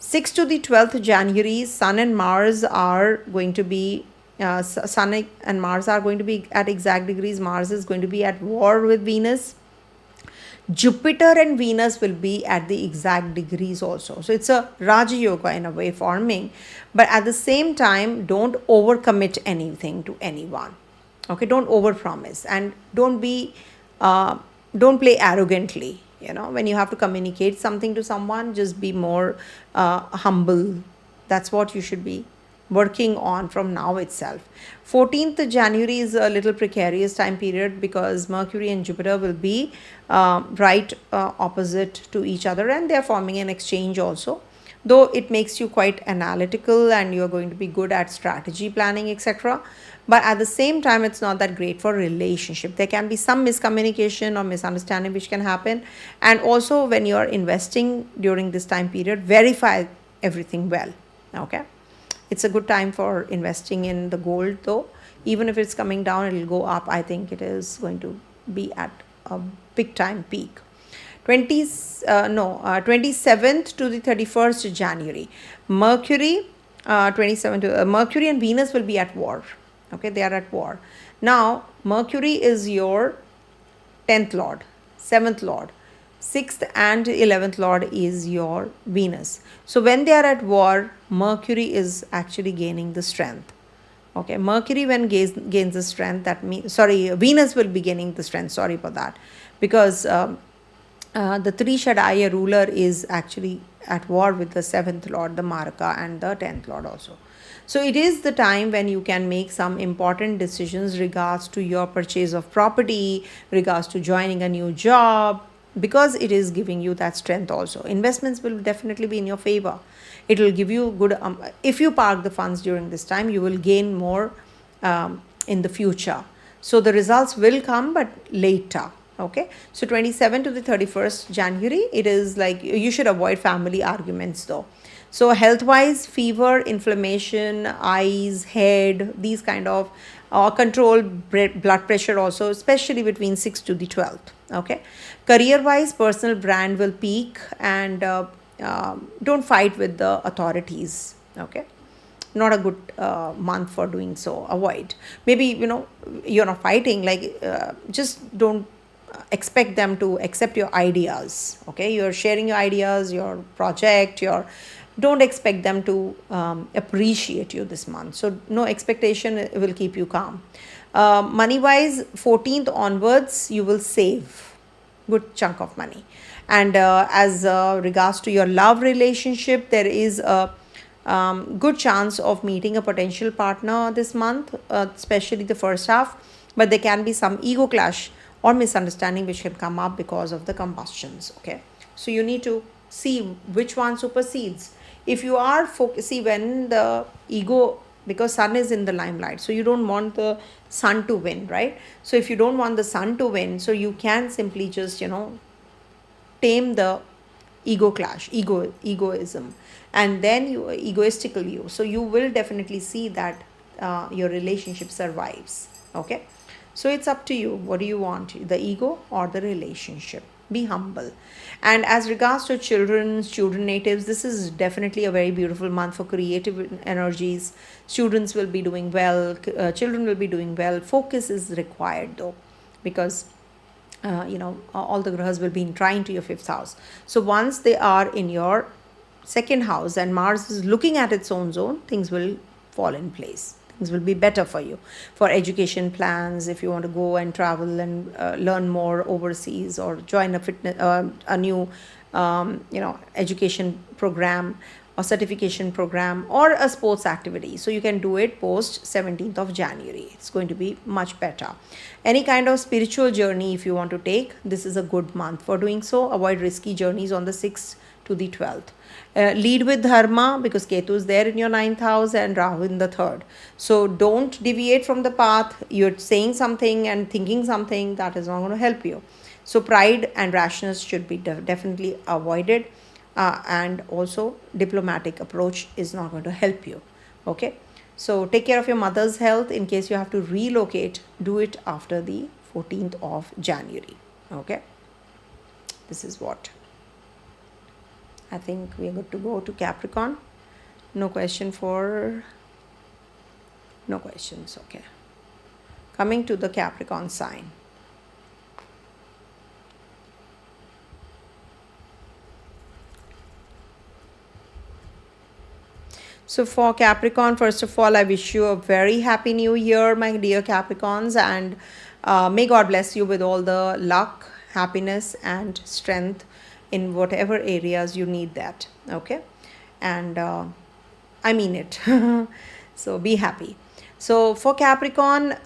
[SPEAKER 1] 6th to the 12th January, Sun and Mars are going to be Sun and Mars are going to be at exact degrees. Mars is going to be at war with Venus. Jupiter and Venus will be at the exact degrees also. So it's a Raja Yoga in a way forming. But at the same time, don't overcommit anything to anyone. Okay, don't overpromise, and uh, don't play arrogantly. When you have to communicate something to someone, just be more humble. That's what you should be working on from now itself. 14th January is a little precarious time period because Mercury and Jupiter will be right opposite to each other, and they are forming an exchange also. Though it makes you quite analytical and you are going to be good at strategy planning, etc. But at the same time, it's not that great for relationship. There can be some miscommunication or misunderstanding which can happen. And also, when you are investing during this time period, verify everything well. Okay. It's a good time for investing in the gold, though. Even if it's coming down, it'll go up. I think it is going to be at a big time peak. 27th to the 31st January. Mercury, 27th, Mercury and Venus will be at war. Okay, they are at war. Now, Mercury is your 10th lord, 7th lord. 6th and 11th lord is your Venus. So when they are at war, Mercury is actually gaining the strength. Okay, Mercury when gains the strength, that means, Venus will be gaining the strength, sorry for that, because the Trishadaya ruler is actually at war with the 7th lord, the Maraka, and the 10th lord also. So it is the time when you can make some important decisions regards to your purchase of property, regards to joining a new job, because it is giving you that strength also. Investments will definitely be in your favor. It will give you good, if you park the funds during this time, you will gain more in the future. So the results will come, but later. Okay, so 27 to the 31st January, it is like you should avoid family arguments though. So health wise, fever, inflammation, eyes, head, these kind of control blood pressure also, especially between 6th to the 12th. Okay, career wise, personal brand will peak, and don't fight with the authorities. Okay, not a good month for doing so. Avoid. Maybe you're not fighting, like just don't expect them to accept your ideas. Okay, you're sharing your ideas, your project, don't expect them to appreciate you this month. So no expectation will keep you calm. Money wise, 14th onwards, you will save good chunk of money. And as regards to your love relationship, there is a good chance of meeting a potential partner this month, especially the first half. But there can be some ego clash or misunderstanding which can come up because of the combustions. Okay, so you need to see which one supersedes. If you are when the ego, because sun is in the limelight, so you don't want the sun to win, right? So if you don't want the sun to win, so you can simply just tame the ego clash, egoism, and then egoistical you, so you will definitely see that your relationship survives. Okay, so it's up to you. What do you want, the ego or the relationship? Be humble. And as regards to student natives, this is definitely a very beautiful month for creative energies. Students will be doing well, children will be doing well. Focus is required though, because all the grahas will be in trine to your 5th house. So once they are in your 2nd house and Mars is looking at its own zone, things will fall in place. Things will be better for you. For education plans, if you want to go and travel and learn more overseas, or join a new education program or certification program, or a sports activity, so you can do it post 17th of January. It's going to be much better. Any kind of spiritual journey if you want to take, this is a good month for doing so. Avoid risky journeys on the 6th to the 12th. Lead with dharma, because Ketu is there in your 9th house and Rahu in the 3rd. So don't deviate from the path. You're saying something and thinking something, that is not going to help you. So pride and rashness should be definitely avoided. And also diplomatic approach is not going to help you. Okay, so take care of your mother's health. In case you have to relocate, do it after the 14th of January. Okay, this is what I think. We are good to go to Capricorn. No questions. Okay, coming to the Capricorn sign. So for Capricorn, first of all, I wish you a very happy new year, my dear Capricorns, and may God bless you with all the luck, happiness, and strength in whatever areas you need that. Okay, and I mean it. So be happy. So for Capricorn,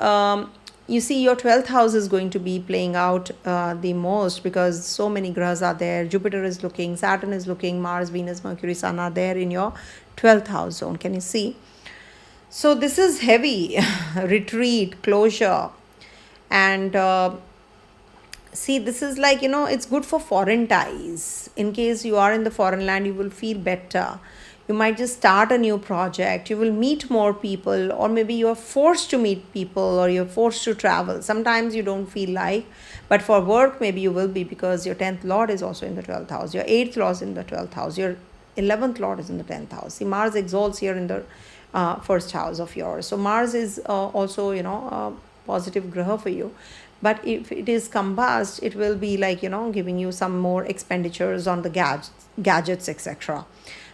[SPEAKER 1] you see your 12th house is going to be playing out the most, because so many grahas are there. Jupiter is looking, Saturn is looking, Mars, Venus, Mercury, Sun are there in your 12th house zone. Can you see? So this is heavy. Retreat, closure, and see, this is like, it's good for foreign ties. In case you are in the foreign land, you will feel better. You might just start a new project. You will meet more people, or maybe you are forced to meet people, or you're forced to travel. Sometimes you don't feel like, but for work, maybe you will be, because your 10th Lord is also in the 12th house. Your 8th Lord is in the 12th house. Your 11th Lord is in the 10th house. See, Mars exalts here in the first house of yours. So Mars is also, a positive graha for you. But if it is combust, it will be like, giving you some more expenditures on the gadgets, etc.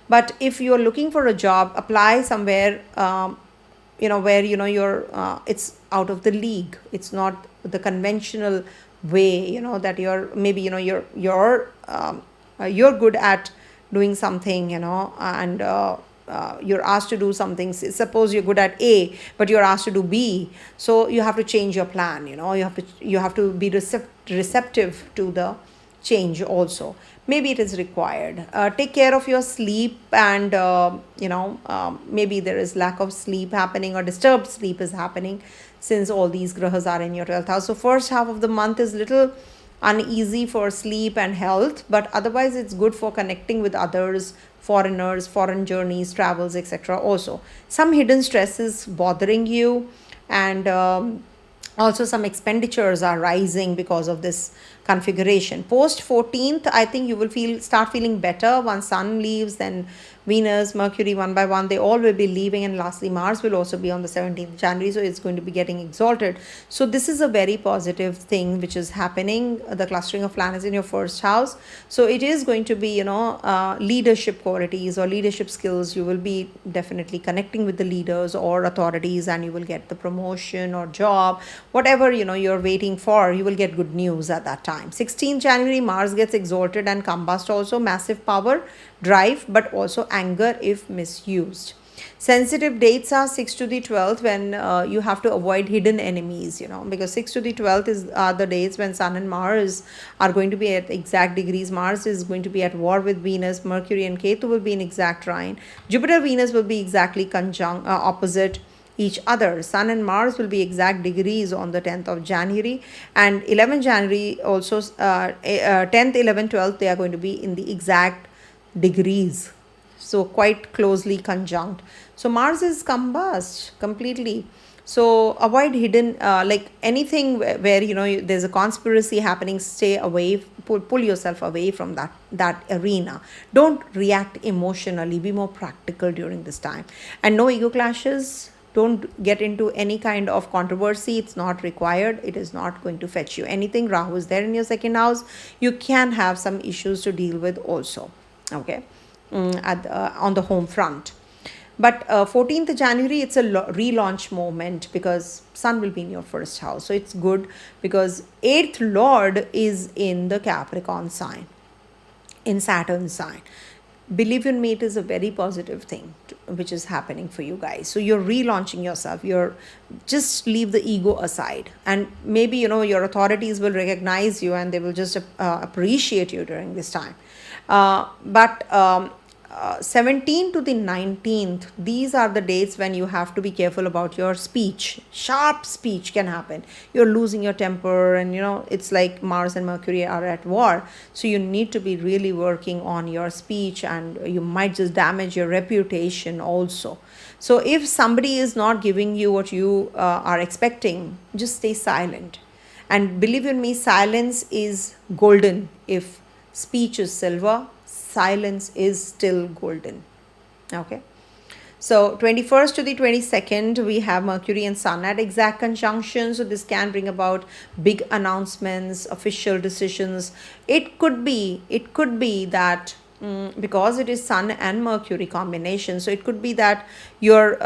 [SPEAKER 1] But if you're looking for a job, apply somewhere, where, you're, it's out of the league. It's not the conventional way, that you're, maybe, you're good at doing something, and you're asked to do something. Suppose you're good at A, but you're asked to do B, so you have to change your plan. You have to be receptive to the change also. Maybe it is required. Take care of your sleep, and maybe there is lack of sleep happening, or disturbed sleep is happening, since all these grahas are in your 12th house. So first half of the month is little uneasy for sleep and health, but otherwise it's good for connecting with others, foreigners, foreign journeys, travels, etc. Also, some hidden stress is bothering you, and also some expenditures are rising because of this configuration. Post 14th, I think you will start feeling better. Once Sun leaves, then Venus, Mercury, one by one, they all will be leaving, and lastly Mars will also be on the 17th January, so it's going to be getting exalted. So this is a very positive thing which is happening. The clustering of planets in your first house, so it is going to be, leadership qualities or leadership skills. You will be definitely connecting with the leaders or authorities, and you will get the promotion or job, whatever you're waiting for. You will get good news at that time. 16th January, Mars gets exalted and combust also. Massive power, drive, but also anger if misused. Sensitive dates are 6 to the 12th, when you have to avoid hidden enemies, because 6 to the 12th are the dates when Sun and Mars are going to be at exact degrees. Mars is going to be at war with Venus. Mercury and Ketu will be in exact trine. Jupiter, Venus will be exactly opposite each other. Sun and Mars will be exact degrees on the 10th of January, and 11th January also, 10th, 11th, 12th, they are going to be in the exact degrees, so quite closely conjunct. So Mars is combust completely. So avoid hidden, like anything where there's a conspiracy happening. Stay away, pull yourself away from that arena. Don't react emotionally. Be more practical during this time, and no ego clashes. Don't get into any kind of controversy. It's not required. It is not going to fetch you anything. Rahu is there in your second house. You can have some issues to deal with also. Okay, on the home front. But 14th January, it's a relaunch moment, because Sun will be in your first house. So it's good, because 8th Lord is in the Capricorn sign, in Saturn sign. Believe in me, it is a very positive thing which is happening for you guys. So you're relaunching yourself. You're just leave the ego aside, and maybe your authorities will recognize you, and they will just appreciate you during this time. But 17 to the 19th, these are the dates when you have to be careful about your speech. Sharp speech can happen. You're losing your temper, and it's like Mars and Mercury are at war. So you need to be really working on your speech, and you might just damage your reputation also. So if somebody is not giving you what you are expecting, just stay silent. And believe in me, silence is golden. If speech is silver, silence is still golden. Okay, so 21st to the 22nd, we have Mercury and Sun at exact conjunction. So this can bring about big announcements, official decisions. It could be that because it is Sun and Mercury combination. So it could be that you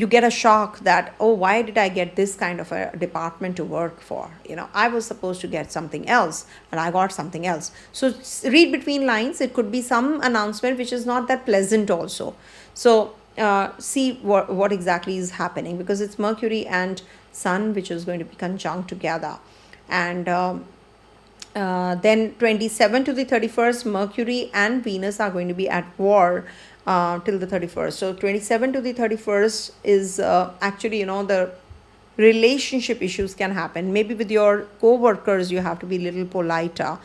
[SPEAKER 1] get a shock that, oh, why did I get this kind of a department to work for? I was supposed to get something else and I got something else. So read between lines. It could be some announcement which is not that pleasant also. So see what exactly is happening, because it's Mercury and Sun which is going to be conjunct together. And then 27 to the 31st, Mercury and Venus are going to be at war till the 31st. So 27 to the 31st is actually, the relationship issues can happen. Maybe with your co-workers, you have to be a little politer.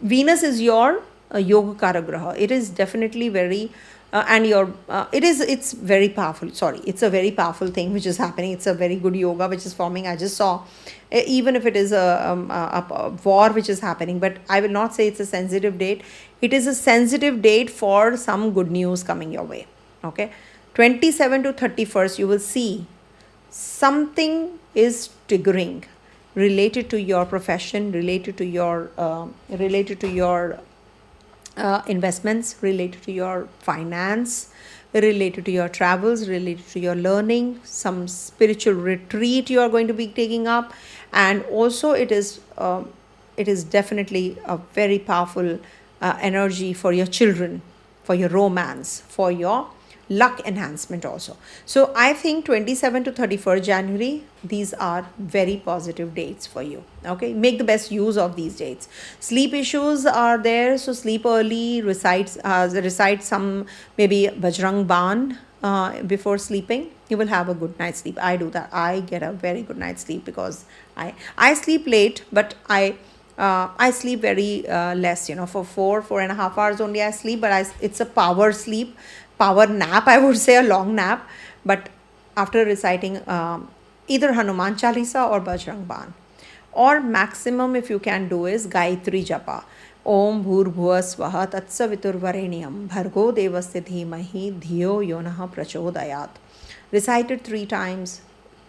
[SPEAKER 1] Venus is your yoga karagraha. It is definitely very and your it's very powerful. Sorry, it's a very powerful thing which is happening. It's a very good yoga which is forming. I just saw, even if it is a war which is happening, but I will not say it's a sensitive date. It is a sensitive date for some good news coming your way. Okay, 27 to 31st, you will see something is triggering related to your profession, related to your investments, related to your finance, related to your travels, related to your learning, some spiritual retreat you are going to be taking up. And also it is definitely a very powerful energy for your children, for your romance, for your luck enhancement also. So I think 27 to 31st January, these are very positive dates for you. Okay, make the best use of these dates. Sleep issues are there, so sleep early, recite some maybe Bajrang Ban before sleeping. You will have a good night's sleep. I do that. I get a very good night's sleep because I sleep late, but I sleep very less, for 4.5 hours only I sleep, but it's a power sleep, power nap, I would say, a long nap, but after reciting either Hanuman Chalisa or Bajrang Ban. Or maximum if you can do is Gayatri Japa. Om Bhurbhuva Swaha Tatsaviturvareniyam Bhargo Devasya Dhimahi Dhiyo Yonaha Prachodayat. Recite it 3 times,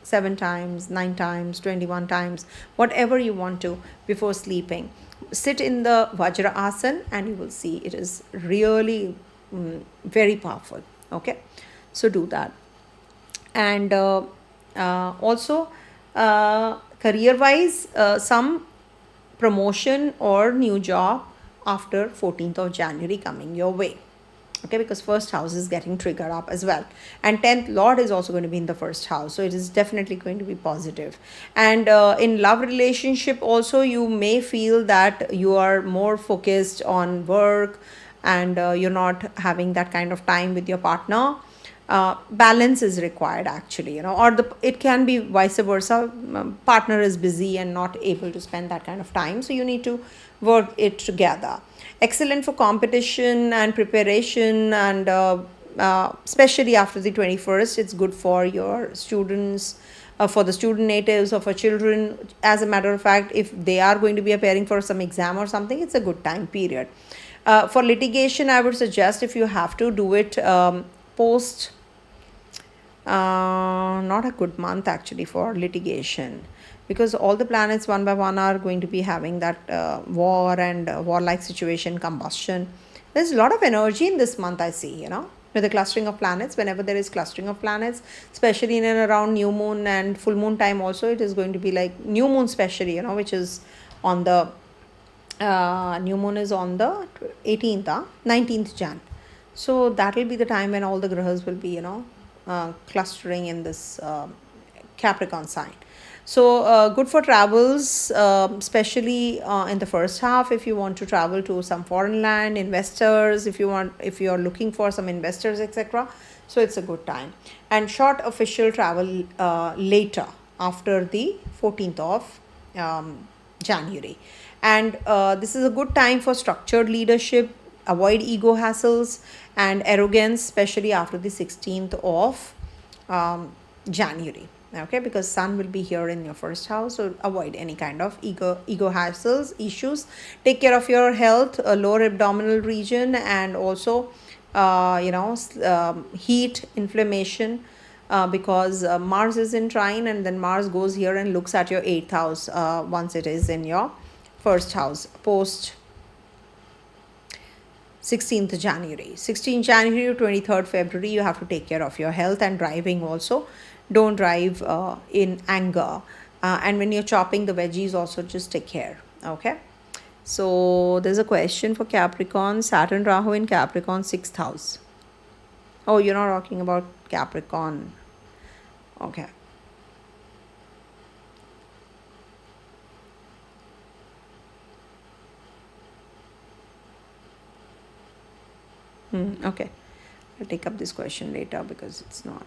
[SPEAKER 1] 7 times, 9 times, 21 times, whatever you want to before sleeping. Sit in the Vajra Asana and you will see it is really very powerful. Okay, so do that. And also career wise, some promotion or new job after 14th of January coming your way. Okay, because first house is getting triggered up as well, and 10th Lord is also going to be in the first house, so it is definitely going to be positive. And in love relationship also, you may feel that you are more focused on work and you're not having that kind of time with your partner. Balance is required actually, or it can be vice versa. Partner is busy and not able to spend that kind of time, so you need to work it together. Excellent for competition and preparation, and especially after the 21st, it's good for your students, for the student natives or for children. As a matter of fact, if they are going to be appearing for some exam or something, it's a good time period. For litigation, I would suggest, if you have to do it post, not a good month actually for litigation, because all the planets one by one are going to be having that war and warlike situation, combustion. There's a lot of energy in this month, I see, with the clustering of planets. Whenever there is clustering of planets, especially in and around new moon and full moon time also, it is going to be like new moon especially, which is on the new moon is on the 18th, 19th Jan. So that will be the time when all the grahas will be, clustering in this Capricorn sign. So good for travels, especially in the first half, if you want to travel to some foreign land, investors, if you are looking for some investors, etc. So it's a good time. And short official travel later, after the 14th of January. And this is a good time for structured leadership. Avoid ego hassles and arrogance, especially after the 16th of January. Okay, because Sun will be here in your first house, so avoid any kind of ego hassles, issues. Take care of your health, lower abdominal region, and also heat, inflammation, because Mars is in trine, and then Mars goes here and looks at your 8th house once it is in your first house post 16th January. 16th January to 23rd February, you have to take care of your health and driving also. Don't drive in anger. And when you're chopping the veggies, also just take care. Okay. So there's a question for Capricorn. Saturn Rahu in Capricorn, 6th house. Oh, you're not talking about Capricorn. Okay. Okay. I'll take up this question later because it's not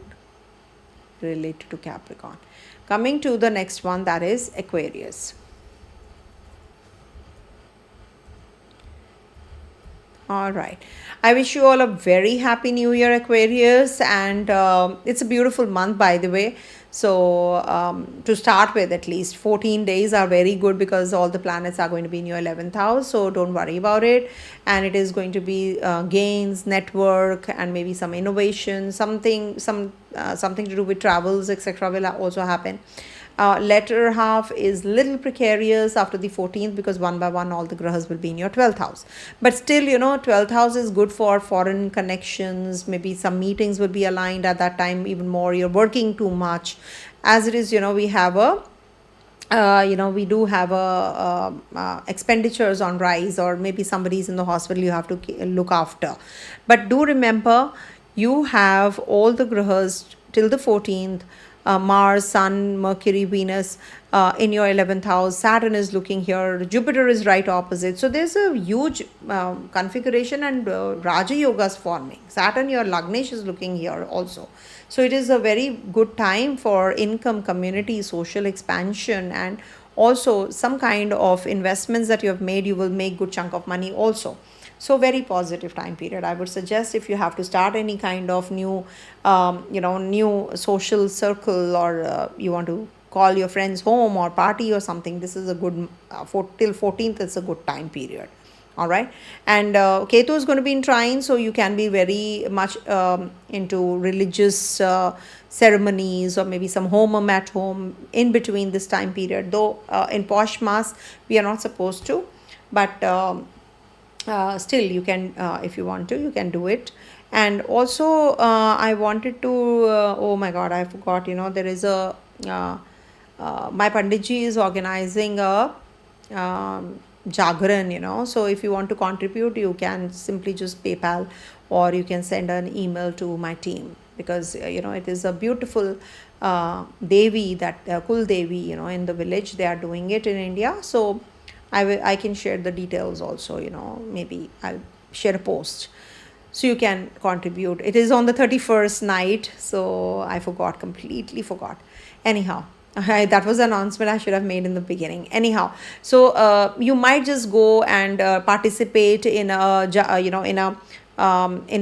[SPEAKER 1] related to Capricorn. Coming to the next one, that is Aquarius. All right. I wish you all a very happy new year, Aquarius. And it's a beautiful month, by the way. So to start with, at least 14 days are very good because all the planets are going to be in your 11th house. So don't worry about it. And it is going to be gains, network, and maybe some innovation, something to do with travels, etc. will also happen. Latter half is little precarious after the 14th because one by one all the grahas will be in your 12th house. But still, 12th house is good for foreign connections. Maybe some meetings will be aligned at that time even more. You're working too much. As it is, we have we do have expenditures on rise, or maybe somebody's in the hospital you have to look after. But do remember, you have all the grahas till the 14th. Mars, Sun, Mercury, Venus in your 11th house. Saturn is looking here. Jupiter is right opposite. So there's a huge configuration, and Raja Yoga is forming. Saturn, your Lagnesh, is looking here also. So it is a very good time for income, community, social expansion, and also some kind of investments that you have made, you will make good chunk of money also. So very positive time period. I would suggest if you have to start any kind of new, new social circle, or you want to call your friends home or party or something, this is a good, till 14th, it's a good time period. All right. And Ketu is going to be in trine, so you can be very much into religious ceremonies, or maybe some homam at home in between this time period. Though in Posh Mass, we are not supposed to, but still you can, if you want to, you can do it. And also I wanted to oh my god, I forgot, there is a my Panditji is organizing a Jagran, so if you want to contribute, you can simply just PayPal, or you can send an email to my team, because it is a beautiful Devi, that Kul Devi, in the village they are doing it in India. So I can share the details also, maybe I'll share a post so you can contribute. It is on the 31st night, so I completely forgot. Anyhow, that was an announcement I should have made in the beginning. Anyhow, so you might just go and participate in in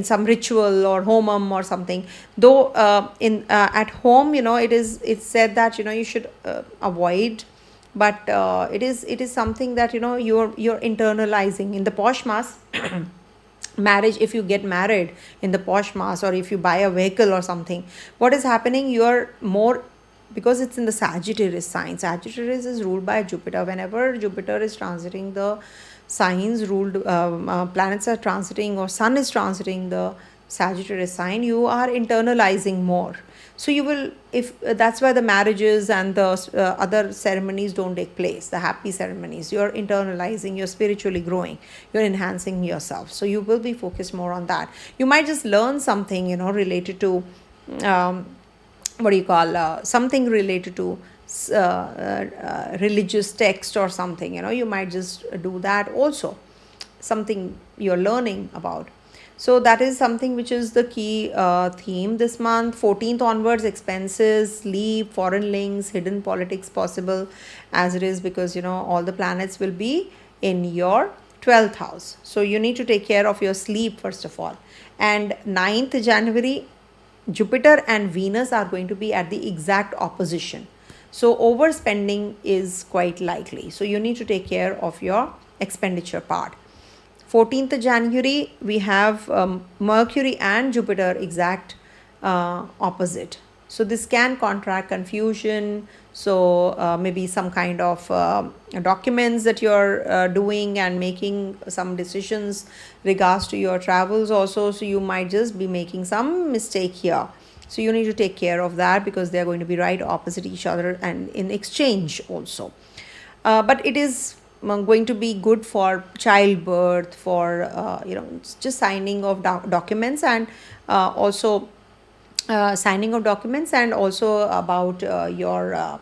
[SPEAKER 1] some ritual or homam or something. Though at home, it's said that you should avoid, but it is something that you're internalizing in the Posh Mass. Marriage, if you get married in the Posh Mass, or if you buy a vehicle or something, what is happening, you're more, because it's in the Sagittarius sign. Sagittarius is ruled by Jupiter. Whenever Jupiter is transiting the signs ruled, planets are transiting, or Sun is transiting the Sagittarius sign, you are internalizing more. So you will, if that's why the marriages and the other ceremonies don't take place, the happy ceremonies, you're internalizing, you're spiritually growing, you're enhancing yourself. So you will be focused more on that. You might just learn something, related to, something related to religious text or something, you might just do that also, something you're learning about. So that is something which is the key theme this month. 14th onwards, expenses, sleep, foreign links, hidden politics possible, as it is, because all the planets will be in your 12th house. So you need to take care of your sleep first of all. And 9th January, Jupiter and Venus are going to be at the exact opposition. So overspending is quite likely. So you need to take care of your expenditure part. 14th January, we have Mercury and Jupiter exact opposite. So this can contract confusion. So maybe some kind of documents that you're doing and making some decisions regards to your travels also. So you might just be making some mistake here. So you need to take care of that, because they are going to be right opposite each other and in exchange also. But it is going to be good for childbirth, for just signing of documents, and also signing of documents, and also about your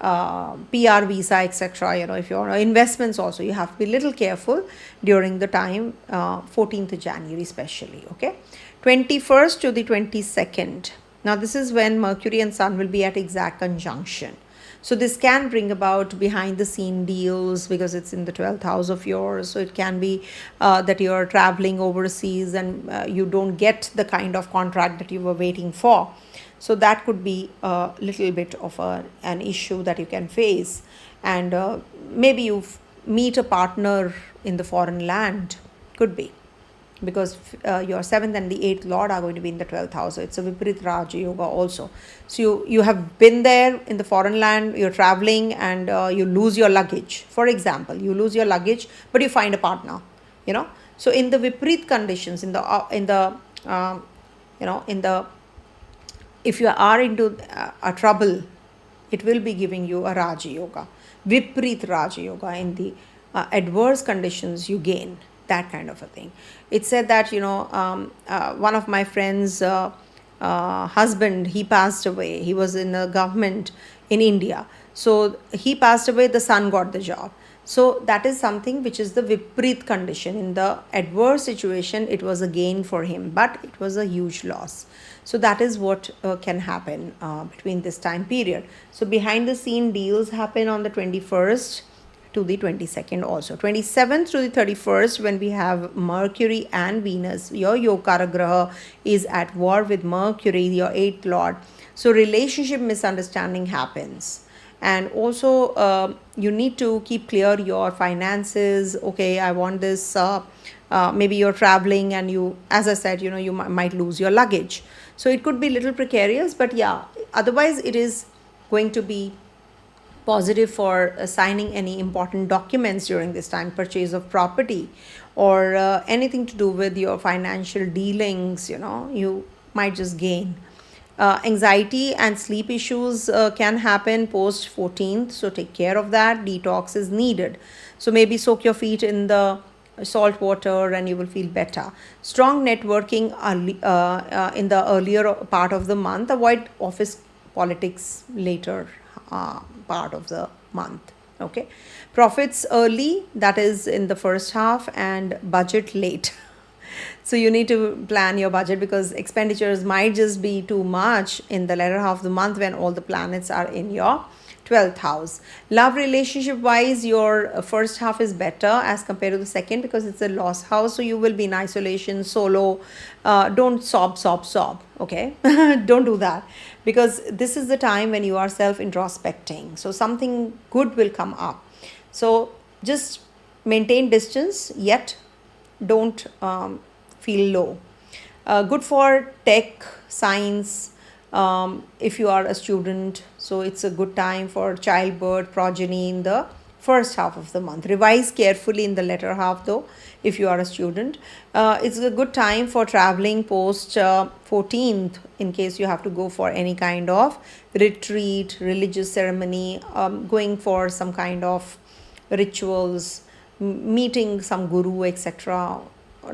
[SPEAKER 1] PR visa, etc. If you're investments also, you have to be a little careful during the time 14th January especially. Okay, 21st to the 22nd. Now this is when Mercury and Sun will be at exact conjunction. So this can bring about behind the scene deals, because it's in the 12th house of yours. So it can be that you're traveling overseas and you don't get the kind of contract that you were waiting for. So that could be a little bit of an issue that you can face. And maybe you meet a partner in the foreign land, could be, because your 7th and the 8th lord are going to be in the 12th house. So it's a Viparit Raja Yoga also. So you have been there in the foreign land, you're traveling, and you lose your luggage. For example, you lose your luggage, but you find a partner, So in the Viparit conditions, if you are into a trouble, it will be giving you a Raja Yoga, Viparit Raja Yoga. In the adverse conditions, you gain that kind of a thing. It said that one of my friends' husband, he passed away. He was in the government in India. So he passed away, the son got the job. So that is something which is the Viparit condition. In the adverse situation, it was a gain for him, but it was a huge loss. So that is what can happen between this time period. So behind the scene deals happen on the 21st to the 22nd also. 27th to the 31st, when we have Mercury and Venus, your Yogkara Graha is at war with Mercury, your 8th lord. So relationship misunderstanding happens. And also you need to keep clear your finances. Okay, I want this. Maybe you're traveling and you, as I said, you might lose your luggage. So it could be a little precarious, but yeah, otherwise it is going to be positive for signing any important documents during this time, purchase of property, or anything to do with your financial dealings. You might just gain. Anxiety and sleep issues can happen post 14th, so take care of that. Detox is needed. So maybe soak your feet in the salt water and you will feel better. Strong networking in the earlier part of the month. Avoid office politics later part of the month. Okay, profits early, that is in the first half, and budget late. So you need to plan your budget, because expenditures might just be too much in the latter half of the month when all the planets are in your 12th house. Love relationship wise, your first half is better as compared to the second, because it's a lost house. So you will be in isolation, solo. Don't sob. Okay, don't do that, because this is the time when you are self-introspecting. So something good will come up. So just maintain distance, yet don't feel low. Good for tech, science, if you are a student. So it's a good time for childbirth, progeny in the first half of the month. Revise carefully in the latter half though, if you are a student. It's a good time for traveling post 14th, in case you have to go for any kind of retreat, religious ceremony, going for some kind of rituals, meeting some guru, etc.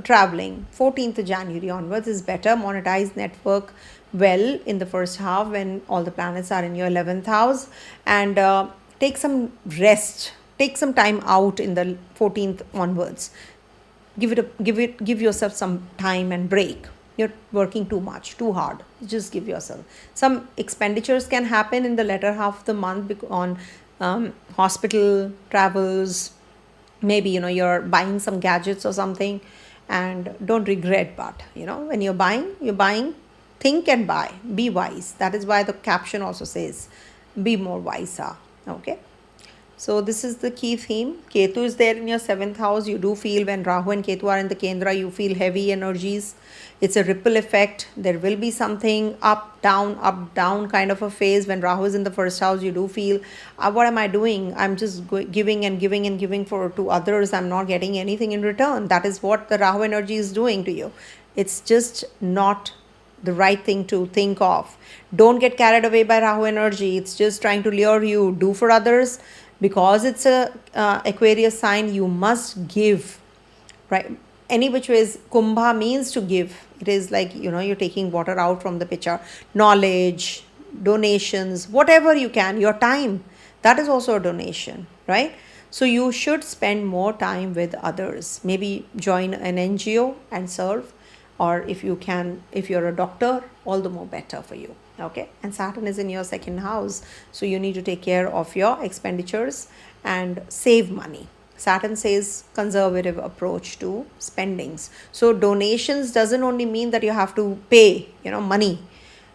[SPEAKER 1] Traveling 14th January onwards is better. Monetize network well in the first half when all the planets are in your 11th house, and take some rest, take some time out in the 14th onwards. Give yourself some time and break. You're working too much, too hard. Just give yourself some. Expenditures can happen in the latter half of the month on hospital travels. Maybe you're buying some gadgets or something, and don't regret. But when you're buying, think and buy. Be wise. That is why the caption also says, be more wiser. Okay. So this is the key theme. Ketu is there in your 7th house. You do feel when Rahu and Ketu are in the Kendra, you feel heavy energies. It's a ripple effect. There will be something up, down kind of a phase. When Rahu is in the 1st house, you do feel, what am I doing? I'm just giving and giving and giving to others. I'm not getting anything in return. That is what the Rahu energy is doing to you. It's just not the right thing to think of. Don't get carried away by Rahu energy. It's just trying to lure you. Do for others. Because it's a Aquarius sign, you must give, right? Any which ways, Kumbha means to give. It is like, you're taking water out from the pitcher. Knowledge, donations, whatever you can, your time, that is also a donation, right? So you should spend more time with others. Maybe join an NGO and serve, or if you can, if you're a doctor, all the more better for you. Okay, and Saturn is in your 2nd house, so you need to take care of your expenditures and save money. Saturn says conservative approach to spendings. So donations doesn't only mean that you have to pay, money.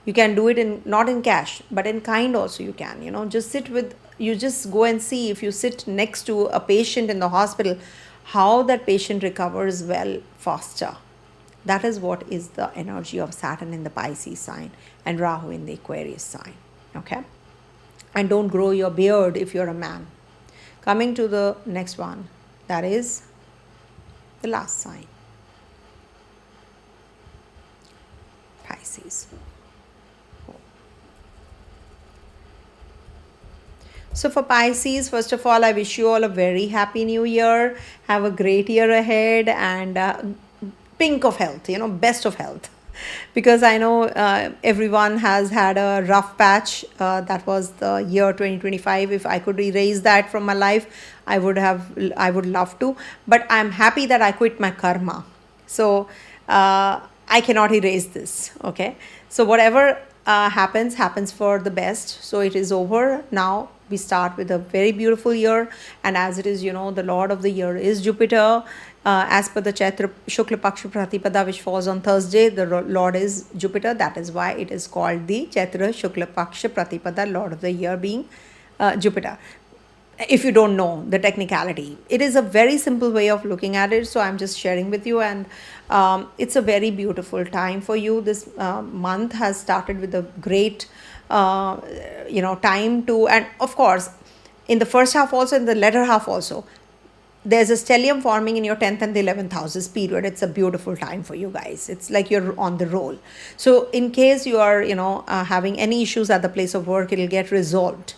[SPEAKER 1] You can do it in, not in cash, but in kind also you can, you just go and see, if you sit next to a patient in the hospital, how that patient recovers well faster. That is what is the energy of Saturn in the Pisces sign and Rahu in the Aquarius sign. Okay? And don't grow your beard if you're a man. Coming to the next one, that is the last sign, Pisces. So for Pisces, first of all, I wish you all a very happy new year. Have a great year ahead, and pink of health, best of health, because I know everyone has had a rough patch. That was the year 2025. If I could erase that from my life, I would love to, but I'm happy that I quit my karma. So I cannot erase this. Okay, so whatever happens for the best. So it is over now. We start with a very beautiful year, and as it is, the Lord of the year is Jupiter. As per the Chaitra Shukla Paksha Pratipada, which falls on Thursday, the Lord is Jupiter. That is why it is called the Chaitra Shukla Paksha Pratipada, Lord of the year being Jupiter. If you don't know the technicality, it is a very simple way of looking at it. So I'm just sharing with you, and it's a very beautiful time for you. This month has started with a great, time to, and of course, in the first half also, in the latter half also, there's a stellium forming in your 10th and the 11th houses period. It's a beautiful time for you guys. It's like you're on the roll. So in case you are, having any issues at the place of work, it'll get resolved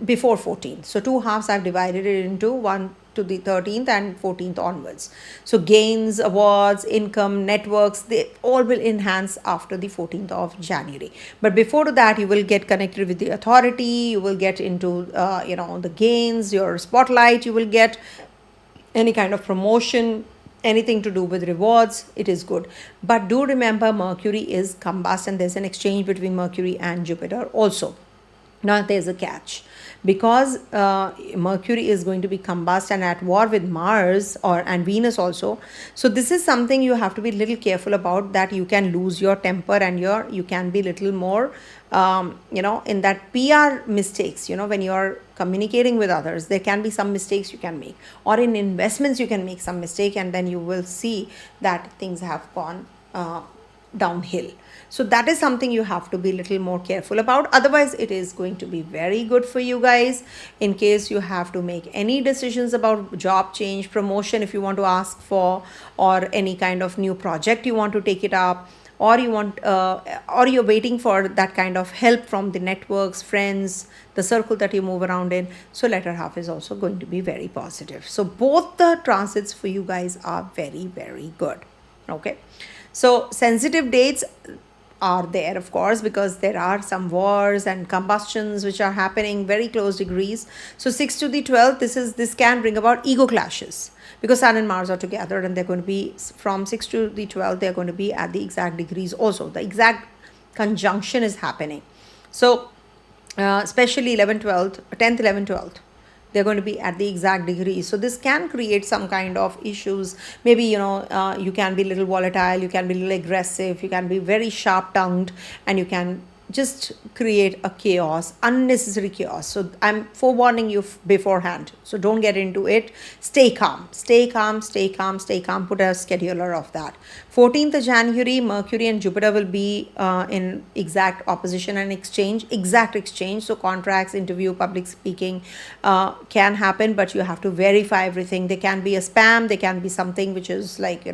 [SPEAKER 1] before 14th. So 2 halves I've divided it into, 1 to the 13th and 14th onwards. So gains, awards, income, networks, they all will enhance after the 14th of January. But before that, you will get connected with the authority. You will get into, the gains, your spotlight. You will get any kind of promotion, anything to do with rewards. It is good. But do remember, Mercury is combust, and there's an exchange between Mercury and Jupiter also. Now there's a catch, because Mercury is going to be combust and at war with Mars and Venus also. So this is something you have to be a little careful about, that you can lose your temper and you can be little more in that PR mistakes. When you are communicating with others, there can be some mistakes you can make, or in investments you can make some mistake, and then you will see that things have gone downhill. So that is something you have to be a little more careful about. Otherwise, it is going to be very good for you guys. In case you have to make any decisions about job change, promotion if you want to ask for, or any kind of new project you want to take it up, or or you're waiting for that kind of help from the networks, friends, the circle that you move around in. So latter half is also going to be very positive. So both the transits for you guys are very, very good. Okay. So sensitive dates are there, of course, because there are some wars and combustions which are happening very close degrees. So 6 to the 12th, this can bring about ego clashes, because Sun and Mars are together, and they're going to be from 6 to the 12th, they're going to be at the exact degrees also. The exact conjunction is happening. So especially 11, 12th, 10th, 11, 12th. They're going to be at the exact degree. So this can create some kind of issues. Maybe, you can be a little volatile, you can be a little aggressive, you can be very sharp-tongued, and you can just create a chaos, unnecessary chaos. So I'm forewarning you beforehand. So don't get into it. Stay calm, stay calm, stay calm, stay calm. Put a scheduler of that. 14th of January, Mercury and Jupiter will be in exact opposition and exact exchange. So contracts, interview, public speaking can happen, but you have to verify everything. There can be a spam, there can be something which is like,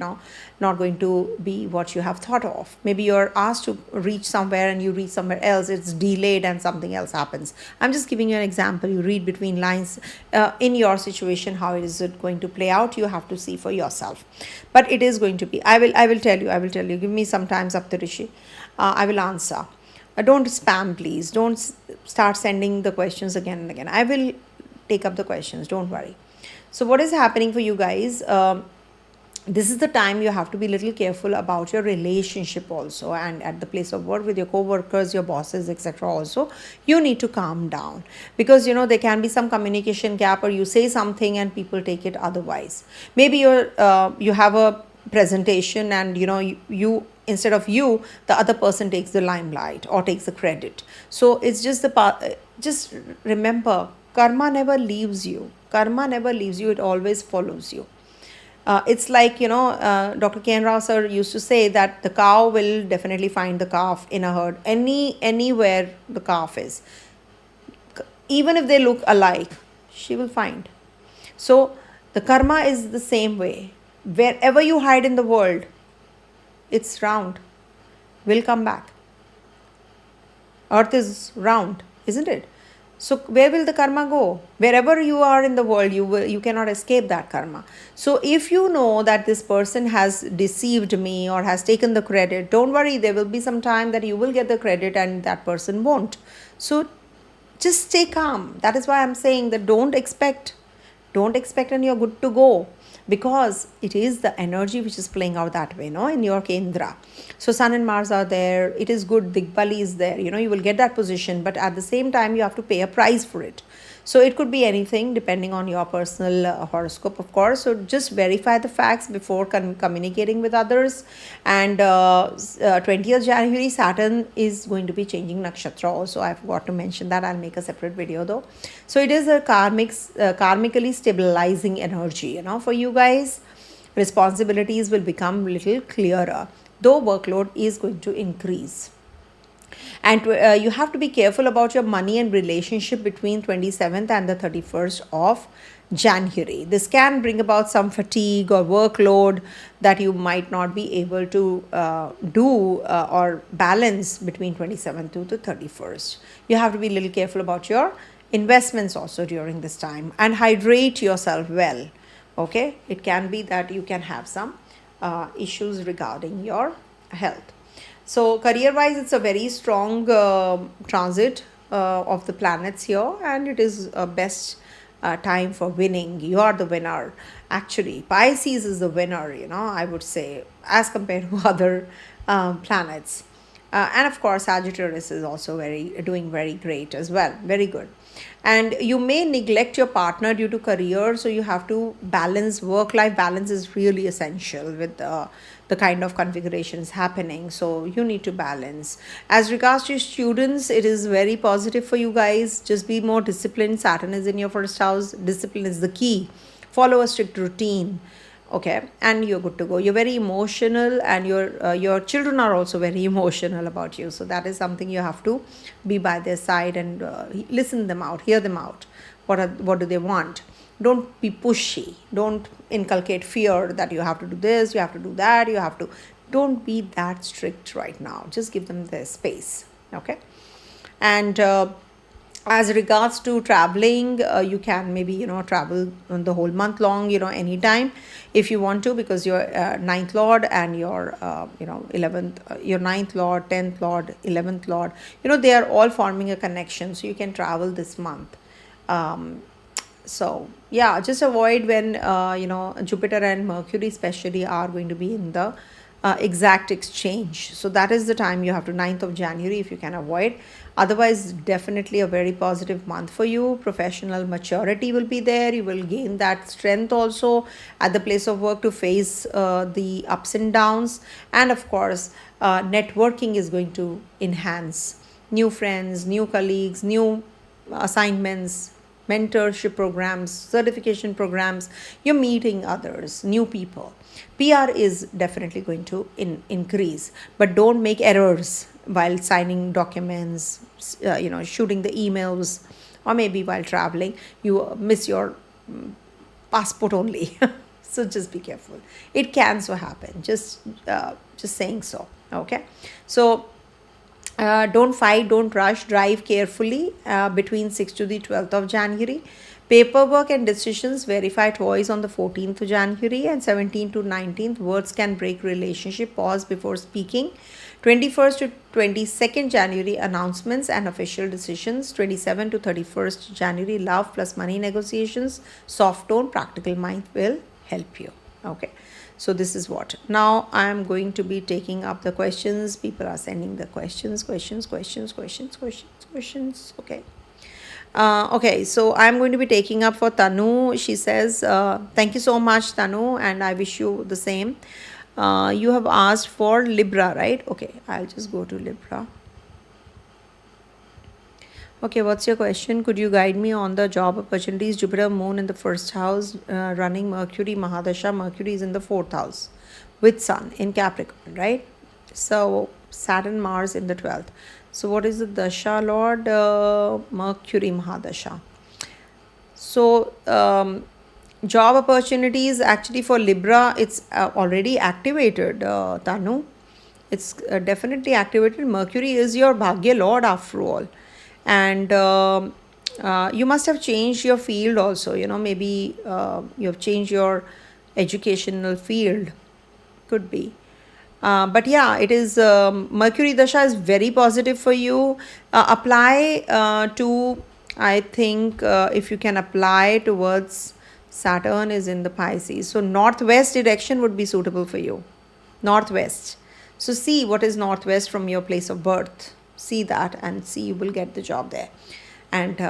[SPEAKER 1] not going to be what you have thought of. Maybe you're asked to reach somewhere and you reach somewhere else, it's delayed and something else happens. I'm just giving you an example. You read between lines. In your situation, how is it going to play out, you have to see for yourself. But it is going to be, I will tell you, give me some time, Saptarishi. I will answer. Don't spam, please. Don't start sending the questions again and again. I will take up the questions, don't worry. So what is happening for you guys? This is the time you have to be a little careful about your relationship also, and at the place of work with your co-workers, your bosses, etc. also, you need to calm down, because there can be some communication gap, or you say something and people take it otherwise. Maybe you have a presentation and you instead of you, the other person takes the limelight or takes the credit. So it's just just remember, karma never leaves you. It always follows you. It's like, Dr. K.N. Rao sir used to say that the cow will definitely find the calf in a herd, anywhere the calf is. Even if they look alike, she will find. So the karma is the same way. Wherever you hide in the world, it's round, will come back. Earth is round, isn't it? So where will the karma go? Wherever you are in the world, you cannot escape that karma. So if you know that this person has deceived me or has taken the credit, don't worry, there will be some time that you will get the credit and that person won't. So just stay calm. That is why I'm saying that don't expect and you're good to go, because it is the energy which is playing out that way, in your Kendra. So Sun and Mars are there. It is good. Digbali is there. You will get that position, but at the same time, you have to pay a price for it. So it could be anything depending on your personal horoscope, of course. So just verify the facts before communicating with others. And 20th January, Saturn is going to be changing Nakshatra also. I forgot to mention that. I'll make a separate video though. So it is a karmically stabilizing energy, for you guys. Responsibilities will become a little clearer, though workload is going to increase. And you have to be careful about your money and relationship between 27th and the 31st of January. This can bring about some fatigue or workload that you might not be able to do or balance between 27th to the 31st. You have to be a little careful about your investments also during this time, and hydrate yourself well. Okay, it can be that you can have some issues regarding your health. So career-wise, it's a very strong transit of the planets here, and it is a best time for winning. You are the winner. Actually, Pisces is the winner, I would say, as compared to other planets. And of course, Sagittarius is also doing very great as well. Very good. And you may neglect your partner due to career, so you have to balance. Work-life balance is really essential with the kind of configurations happening. So you need to balance. As regards to students, it is very positive for you guys. Just be more disciplined. Saturn is in your first house. Discipline is the key. Follow a strict routine. Okay, and you're good to go. You're very emotional, and your children are also very emotional about you. So that is something you have to be by their side and listen them out, hear them out. What do they want? Don't be pushy. Don't inculcate fear that you have to do this, you have to do that, don't be that strict right now. Just give them their space. Okay, and as regards to traveling, you can maybe travel the whole month long, anytime if you want to, because your ninth lord and your 11th, your ninth lord, 10th lord, 11th lord, they are all forming a connection, so you can travel this month. So yeah, just avoid when Jupiter and Mercury especially are going to be in the exact exchange. So that is the time you have to, 9th of January, if you can avoid. Otherwise, definitely a very positive month for you. Professional maturity will be there. You will gain that strength also at the place of work to face the ups and downs. And of course, networking is going to enhance. new friends, new colleagues, new assignments, mentorship programs, certification programs. You're meeting others, new people. PR is definitely going to increase, but don't make errors while signing documents, shooting the emails, or maybe while traveling. You miss your passport only. So just be careful. It can so happen. Just saying so. Okay. So don't fight, don't rush, drive carefully between 6th to the 12th of January. Paperwork and decisions verify twice on the 14th of January, and 17th to 19th. Words can break relationship. Pause before speaking. 21st to 22nd January, announcements and official decisions. 27th to 31st January, love plus money negotiations. Soft tone, practical mind will help you. Okay. So this is what. Now I am going to be taking up the questions. People are sending the questions. Okay. Okay, so I'm going to be taking up for Tanu. She says, thank you so much, Tanu, and I wish you the same. You have asked for Libra, right? Okay, I'll just go to Libra. Okay, what's your question? Could you guide me on the job opportunities? Jupiter, Moon in the first house, running Mercury, Mahadasha. Mercury is in the fourth house with Sun in Capricorn, right? So Saturn, Mars in the 12th. So what is the Dasha Lord? Mercury, Mahadasha. So job opportunities actually for Libra, it's already activated, Tanu. It's definitely activated. Mercury is your Bhagya Lord after all. And you must have changed your field also, maybe you have changed your educational field, could be. But yeah, it is Mercury Dasha is very positive for you. Apply to, I think, if you can apply towards Saturn is in the Pisces. So northwest direction would be suitable for you. Northwest. So see what is northwest from your place of birth. See that and see you will get the job there. And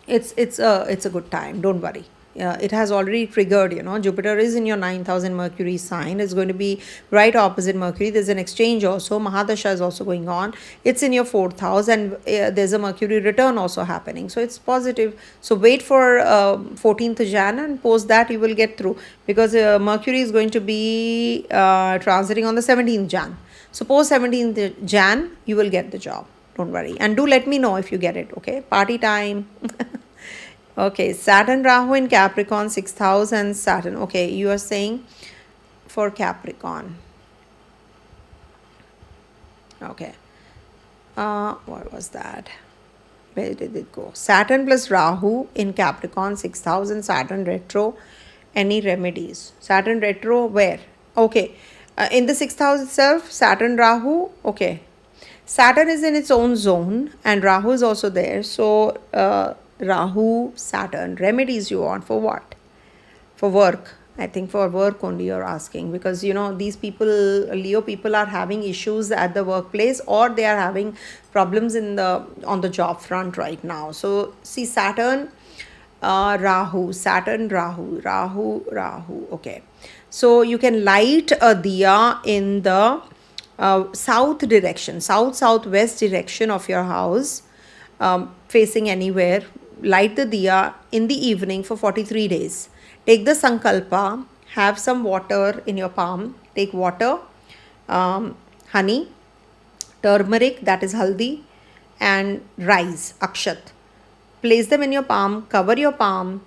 [SPEAKER 1] it's a good time. Don't worry. It has already triggered, Jupiter is in your 9,000 Mercury sign. It's going to be right opposite Mercury. There's an exchange also. Mahadasha is also going on. It's in your 4th house, and there's a Mercury return also happening. So it's positive. So wait for 14th Jan, and post that you will get through, because Mercury is going to be transiting on the 17th Jan. So post 17th Jan, you will get the job. Don't worry. And do let me know if you get it, okay? Party time. Okay, Saturn, Rahu in Capricorn, 6th house and Saturn. Okay, you are saying for Capricorn. Okay. What was that? Where did it go? Saturn plus Rahu in Capricorn, 6th house and Saturn retro. Any remedies? Saturn retro where? Okay. In the 6th house itself, Saturn, Rahu. Okay. Saturn is in its own zone and Rahu is also there. So, Rahu, Saturn, remedies you want for what? For work. I think for work only you're asking, because these people, Leo people, are having issues at the workplace, or they are having problems on the job front right now. So see, Saturn, Rahu, Saturn, Rahu. Okay. So you can light a diya in the south direction, southwest direction of your house, facing anywhere. Light the diya in the evening for 43 days. Take the sankalpa, have some water in your palm. Take water, honey, turmeric, that is haldi, and rice, akshat. Place them in your palm, cover your palm,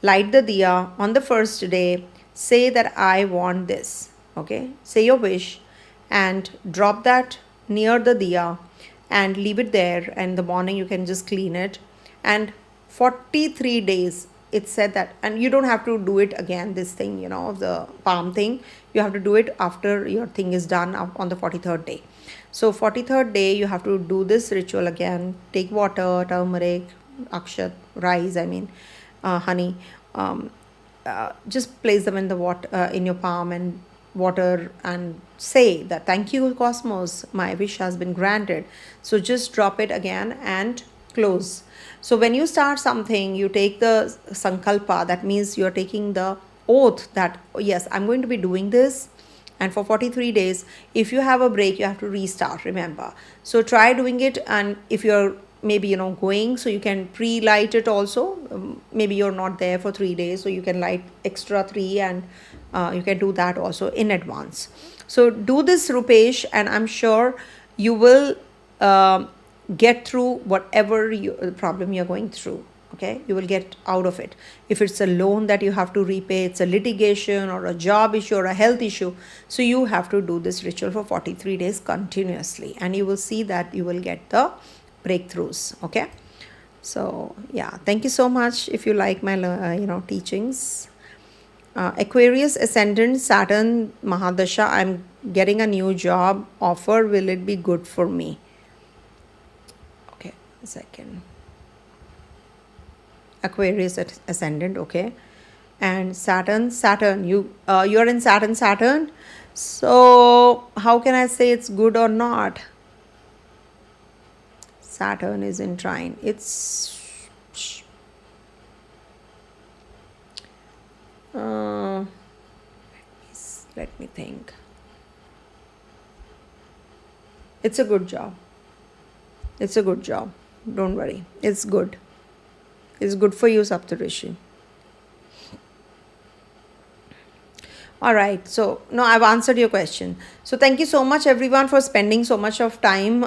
[SPEAKER 1] light the diya on the first day. Say that I want this. Okay, say your wish and drop that near the diya and leave it there. And in the morning you can just clean it. And 43 days, it said that, and you don't have to do it again, this thing, the palm thing. You have to do it after your thing is done on the 43rd day. So 43rd day, you have to do this ritual again. Take water, turmeric, akshat, rice, honey. Just place them in the water, in your palm and water, and say that thank you cosmos, my wish has been granted. So just drop it again and close. So when you start something, you take the sankalpa. That means you're taking the oath that yes, I'm going to be doing this, And for 43 days, if you have a break, you have to restart, remember. So try doing it. And if you're maybe going, so you can pre-light it also. Maybe you're not there for 3 days, so you can light extra 3, and you can do that also in advance. So do this, Rupesh, and I'm sure you will get through whatever problem you're going through. Okay, you will get out of it. If it's a loan that you have to repay, it's a litigation or a job issue or a health issue, so you have to do this ritual for 43 days continuously, and you will see that you will get the breakthroughs. Okay, so yeah, thank you so much. If you like my teachings, Aquarius ascendant, Saturn Mahadasha, I'm getting a new job offer. Will it be good for me? Okay, a second. Aquarius ascendant, okay. And Saturn, you're in Saturn. So how can I say it's good or not? Saturn is in trine. Let me think. It's a good job. It's a good job. Don't worry. It's good. It's good for you, Saptarishi. All right. So, no, I've answered your question. So, thank you so much, everyone, for spending so much of time.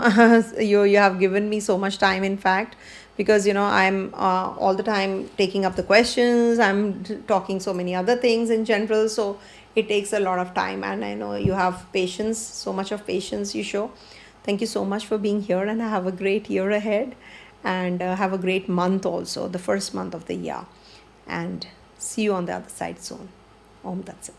[SPEAKER 1] You have given me so much time, in fact, because, I'm all the time taking up the questions. I'm talking so many other things in general. So, it takes a lot of time. And I know you have patience, so much of patience you show. Thank you so much for being here, and have a great year ahead. And have a great month also, the first month of the year. And see you on the other side soon. Om Tat Sat.